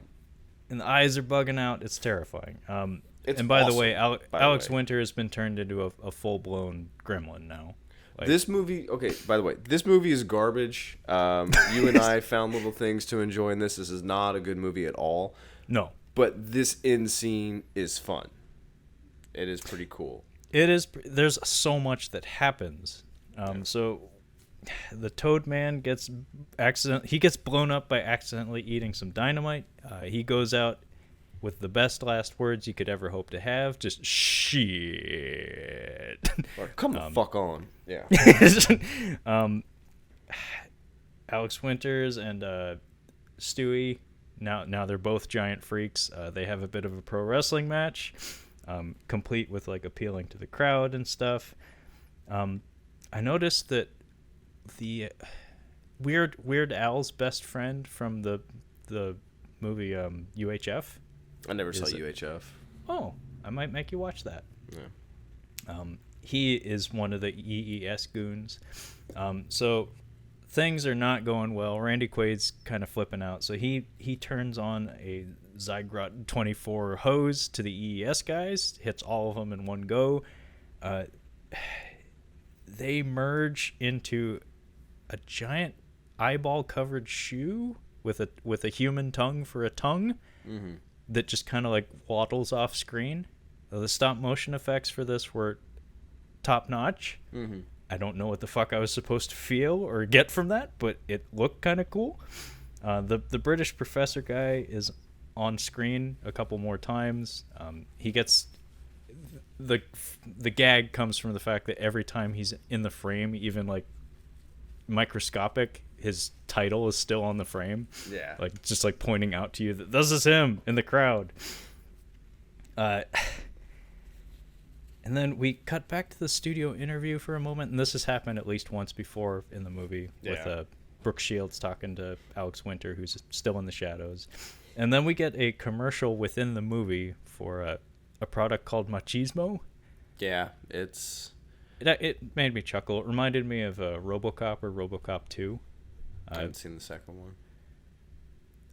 the eyes are bugging out. It's terrifying. And by the way, Alex Winter has been turned into a full-blown gremlin now. Like, this movie, okay, by the way, this movie is garbage. You and I found little things to enjoy in this. This is not a good movie at all. No. But this end scene is fun. It is pretty cool. It is. There's so much that happens. So the Toad Man gets blown up by accidentally eating some dynamite. He goes out with the best last words you could ever hope to have. Just shit. Or, come the fuck on. Yeah. Alex Winters and Stewie, now they're both giant freaks. They have a bit of a pro wrestling match, complete with like appealing to the crowd and stuff. I noticed that the Weird Al's best friend from the movie UHF. I never saw UHF. Oh, I might make you watch that. Yeah. He is one of the EES goons. So things are not going well. Randy Quaid's kind of flipping out, so he turns on a Zygrot 24 hose to the EES guys, hits all of them in one go. They merge into a giant eyeball-covered shoe with a human tongue for a tongue that just kind of like waddles off screen. The stop motion effects for this were top notch. I don't know what the fuck I was supposed to feel or get from that, but it looked kind of cool. The British professor guy is on screen a couple more times. He gets the gag comes from the fact that every time he's in the frame, even like microscopic, his title is still on the frame. Yeah, like just like pointing out to you that this is him in the crowd. And then we cut back to the studio interview for a moment, and this has happened at least once before in the movie with Brooke Shields talking to Alex Winter, who's still in the shadows. And then we get a commercial within the movie for a product called Machismo. Yeah, it made me chuckle. It reminded me of RoboCop or RoboCop 2. I haven't seen the second one.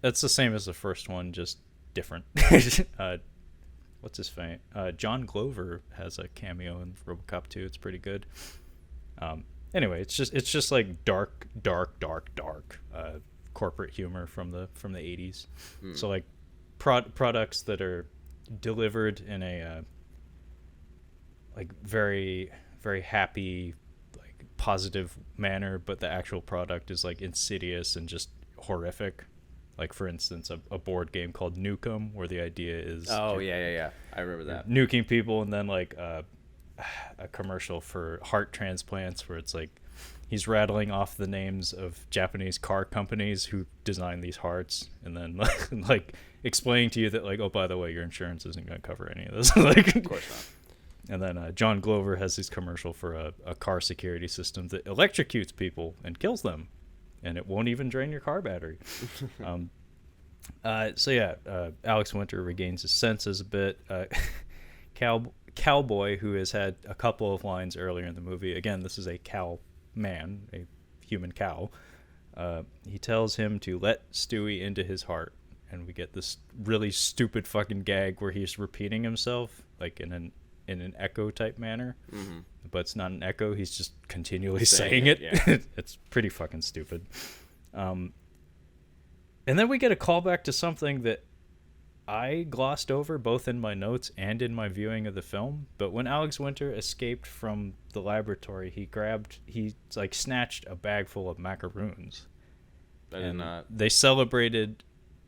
It's the same as the first one, just different. What's his name? John Glover has a cameo in RoboCop 2. It's pretty good. Anyway, it's just like dark corporate humor from the 80s. So like products that are delivered in a like very very happy, like positive manner, but the actual product is like insidious and just horrific. Like, for instance, a board game called Nukem, where the idea is... Oh, yeah. I remember that. Nuking people, and then, like, a commercial for heart transplants where it's, like, he's rattling off the names of Japanese car companies who design these hearts, and then, like explaining to you that, like, oh, by the way, your insurance isn't going to cover any of this. Like, of course not. And then John Glover has this commercial for a car security system that electrocutes people and kills them. And it won't even drain your car battery. Alex Winter regains his senses a bit. Cowboy, who has had a couple of lines earlier in the movie. Again, this is a cow man, a human cow. He tells him to let Stewie into his heart. And we get this really stupid fucking gag where he's repeating himself, like in an echo type manner. But it's not an echo, he's just continually saying it. Yeah. It's pretty fucking stupid. And then we get a callback to something that I glossed over both in my notes and in my viewing of the film. But when Alex Winter escaped from the laboratory, he snatched a bag full of macaroons. I did not. They celebrated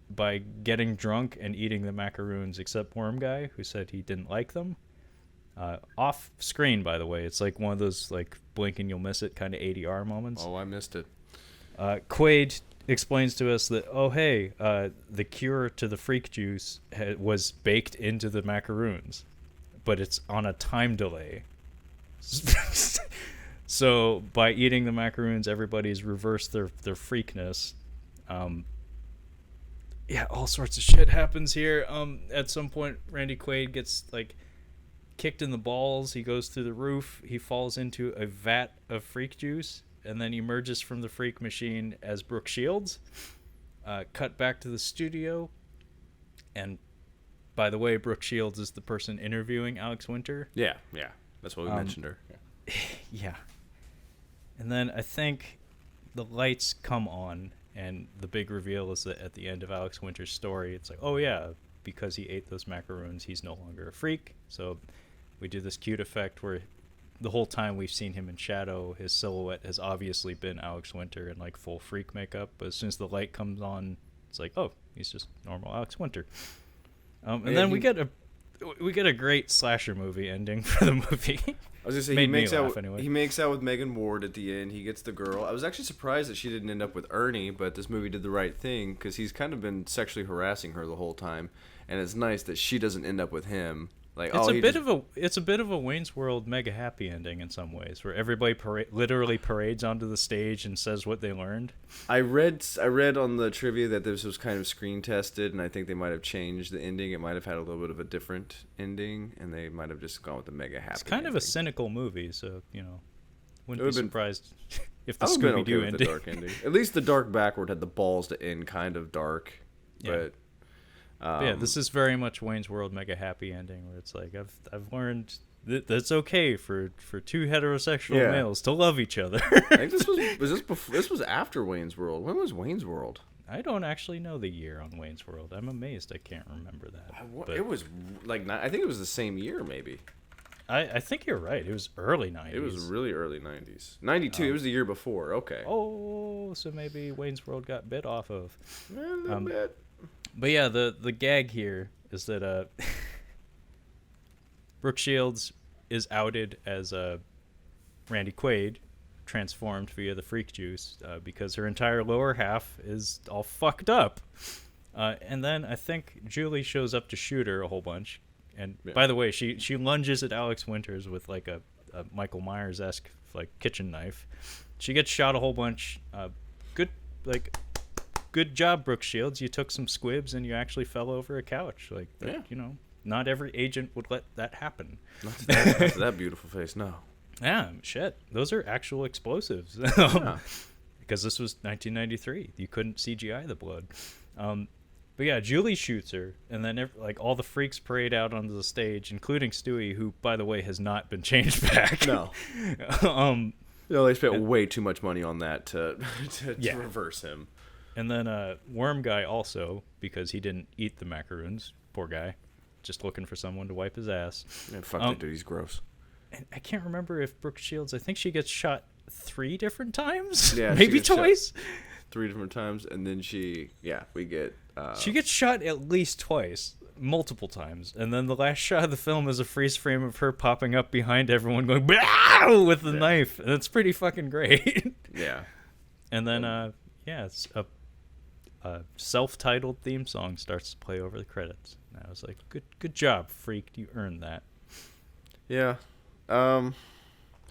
by getting drunk and eating the macaroons, except Worm Guy, who said he didn't like them. Off screen, by the way, it's like one of those like blink and you'll miss it kind of ADR moments. Oh, I missed it. Quaid explains to us that, the cure to the freak juice was baked into the macaroons, but it's on a time delay. So by eating the macaroons, everybody's reversed their freakness. All sorts of shit happens here. At some point, Randy Quaid gets like kicked in the balls. He goes through the roof. He falls into a vat of freak juice and then emerges from the freak machine as Brooke Shields. Cut back to the studio. And by the way, Brooke Shields is the person interviewing Alex Winter. Yeah. That's what we mentioned her. Yeah. And then I think the lights come on and the big reveal is that at the end of Alex Winter's story, it's like, oh yeah, because he ate those macaroons, he's no longer a freak. So we do this cute effect where the whole time we've seen him in shadow, his silhouette has obviously been Alex Winter in like full freak makeup. But as soon as the light comes on, it's like, oh, he's just normal Alex Winter. And then we get a great slasher movie ending for the movie. I was gonna say he makes out with Megan Ward at the end. He gets the girl. I was actually surprised that she didn't end up with Ernie, but this movie did the right thing because he's kind of been sexually harassing her the whole time, and it's nice that she doesn't end up with him. Like, it's a bit of a Wayne's World mega happy ending in some ways, where everybody literally parades onto the stage and says what they learned. I read on the trivia that this was kind of screen tested, and I think they might have changed the ending. It might have had a little bit of a different ending, and they might have just gone with the mega happy. It's kind of a cynical movie, so Wouldn't be surprised if the I would have been Scooby-Doo okay with the dark ending. At least the dark backward had the balls to end kind of dark. Yeah. But this is very much Wayne's World mega happy ending, where it's like I've learned that it's okay for two heterosexual males to love each other. I think this was after Wayne's World. When was Wayne's World? I don't actually know the year on Wayne's World. I'm amazed I can't remember that. It was like I think it was the same year maybe. I think you're right. It was early 90s. It was really early 90s. 92. It was the year before. Okay. Oh, so maybe Wayne's World got bit off of. A little bit. But yeah, the gag here is that Brooke Shields is outed as Randy Quaid, transformed via the freak juice, because her entire lower half is all fucked up. And then I think Julie shows up to shoot her a whole bunch. And by the way, she lunges at Alex Winters with like a Michael Myers-esque like kitchen knife. She gets shot a whole bunch. Good job, Brooke Shields. You took some squibs and you actually fell over a couch. Like that, not every agent would let that happen. Not to that beautiful face, no. Yeah, shit. Those are actual explosives. Because this was 1993. You couldn't CGI the blood. But yeah, Julie shoots her, and then all the freaks parade out onto the stage, including Stewie, who, by the way, has not been changed back. No. They spent way too much money on that to reverse him. And then Worm Guy also, because he didn't eat the macaroons. Poor guy. Just looking for someone to wipe his ass. And fuck that dude, he's gross. And I can't remember if Brooke Shields, I think she gets shot 3 different times? Yeah, maybe twice? 3 different times, and then we get... she gets shot at least twice, multiple times, and then the last shot of the film is a freeze frame of her popping up behind everyone going "Bow!" with the knife, and it's pretty fucking great. Yeah. And then, it's a self-titled theme song starts to play over the credits. And I was like, good job, freak, you earned that. Yeah.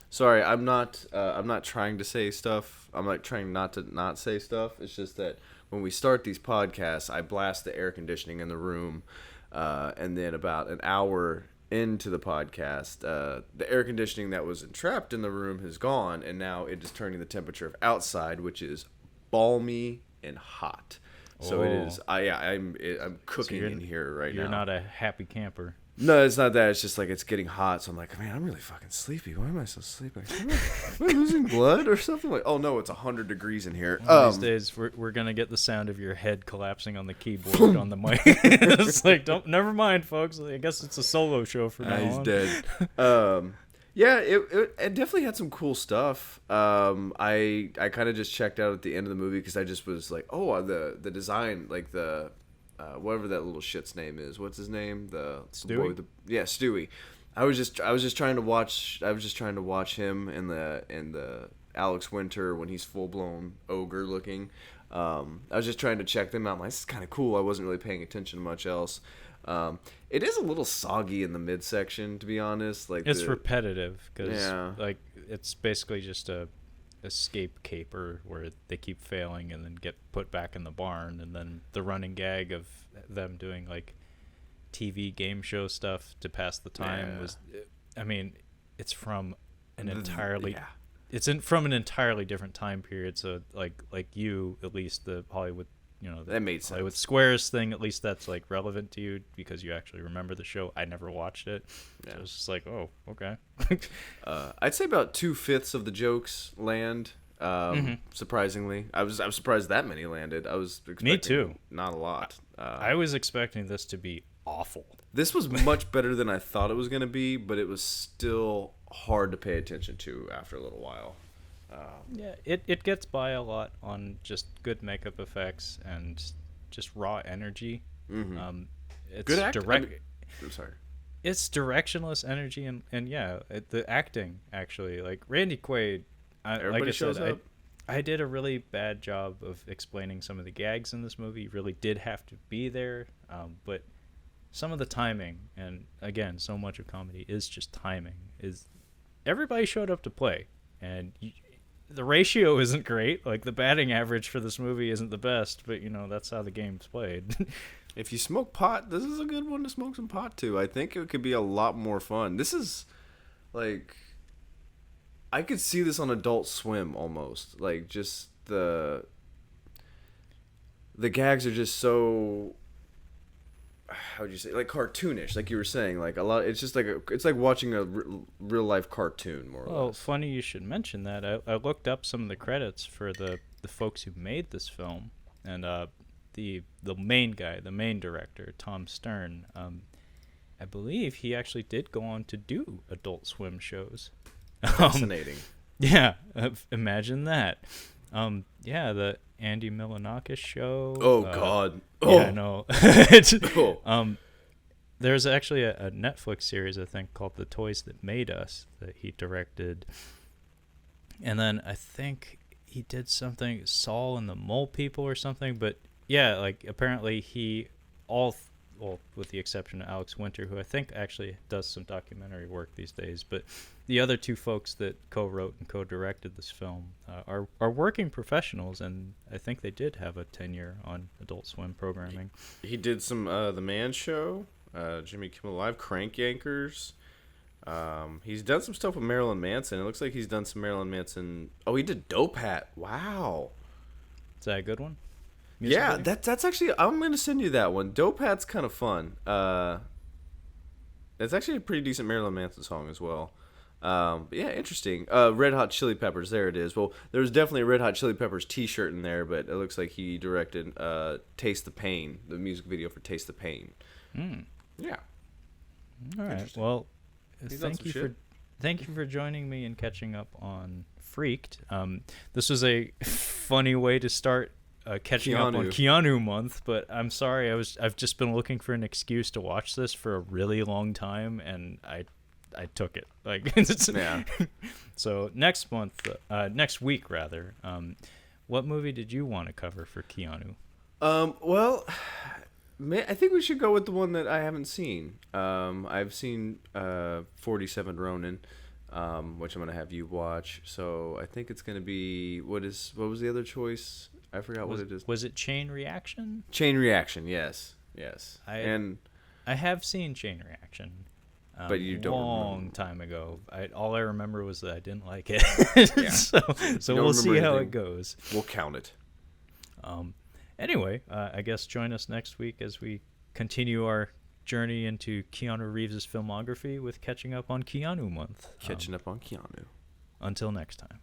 Sorry, I'm not trying to say stuff. I'm like trying not to not say stuff. It's just that when we start these podcasts, I blast the air conditioning in the room, and then about an hour into the podcast, the air conditioning that was entrapped in the room has gone, and now it is turning the temperature of outside, which is balmy and hot. So it is. I'm cooking in here right now. You're not a happy camper. No, it's not that. It's just like it's getting hot, so I'm like, man, I'm really fucking sleepy. Why am I so sleepy? Am I losing blood or something? Like, oh no, it's 100 degrees in here. These days, we're gonna get the sound of your head collapsing on the keyboard on the mic. It's like, never mind, folks. I guess it's a solo show for now. He's dead. Yeah, it definitely had some cool stuff. I kind of just checked out at the end of the movie because I just was like, oh, the design, like the. Whatever that little shit's name is. What's his name? Stewie? Stewie. I was just trying to watch him in the Alex Winter when he's full blown ogre looking. I was just trying to check them out. I'm like, this is kind of cool. I wasn't really paying attention to much else. It is a little soggy in the midsection, to be honest. Like it's repetitive because like it's basically just a escape caper where they keep failing and then get put back in the barn, and then the running gag of them doing like TV game show stuff to pass the time was, I mean, it's from an entirely from an entirely different time period. So like you, at least the Hollywood, that made sense. Hollywood Squares thing, at least that's like relevant to you because you actually remember the show. I never watched it. So it was just like, oh, okay. I'd say about 2/5 of the jokes land. Surprisingly, I was surprised that many landed. I was expecting me too. Not a lot. I was expecting this to be awful. This was much better than I thought it was going to be, but it was still hard to pay attention to after a little while. It gets by a lot on just good makeup effects and just raw energy. It's good acting. I'm sorry. It's directionless energy and the acting actually, like Randy Quaid. Everybody shows up. I did a really bad job of explaining some of the gags in this movie. Really did have to be there, but some of the timing, and again, so much of comedy is just timing. Is everybody showed up to play, and the ratio isn't great. Like the batting average for this movie isn't the best, but that's how the game's played. If you smoke pot, this is a good one to smoke some pot too. I think it could be a lot more fun. This is like, I could see this on Adult Swim almost. Like, just the gags are just so, how would you say, like cartoonish, like you were saying, like a lot. It's just like it's like watching a real life cartoon, more or less. Well, funny you should mention that. I looked up some of the credits for the folks who made this film, and the main guy, the main director, Tom Stern. I believe he actually did go on to do Adult Swim shows. Fascinating. Yeah, imagine that. The Andy Milonakis show. Oh God. Yeah, I know. Oh. There's actually a Netflix series, I think, called The Toys That Made Us that he directed. And then I think he did something, Saul and the Mole People or something. But yeah, like apparently with the exception of Alex Winter, who I think actually does some documentary work these days, but the other two folks that co-wrote and co-directed this film are working professionals, and I think they did have a tenure on Adult Swim programming. He did some The Man Show, Jimmy Kimmel Live, Crank Yankers. He's done some stuff with Marilyn Manson. It looks like he's done some Marilyn Manson. Oh, he did Dope Hat. Wow. Is that a good one? Yeah, that's actually, I'm going to send you that one. Dope Hat's kind of fun. It's actually a pretty decent Marilyn Manson song as well. But yeah, interesting. Red Hot Chili Peppers, there it is. Well, there was definitely a Red Hot Chili Peppers t-shirt in there, but it looks like he directed Taste the Pain, the music video for Taste the Pain. Yeah. All right. Well, thank you for joining me and catching up on Freaked. This was a funny way to start catching up on Keanu month, but I'm sorry, I've just been looking for an excuse to watch this for a really long time, and I took it. Like, yeah. So next week rather, what movie did you want to cover for Keanu? Well, I think we should go with the one that I haven't seen. I've seen 47 Ronin, which I'm gonna have you watch. So I think it's gonna be what was the other choice? I forgot what it is. Was it Chain Reaction? Chain Reaction, yes. I have seen Chain Reaction. But you don't long time ago. All I remember was that I didn't like it. Yeah. so we'll see how it goes. We'll count it. Anyway, I guess join us next week as we continue our journey into Keanu Reeves' filmography with Catching Up on Keanu month. Catching Up on Keanu. Until next time.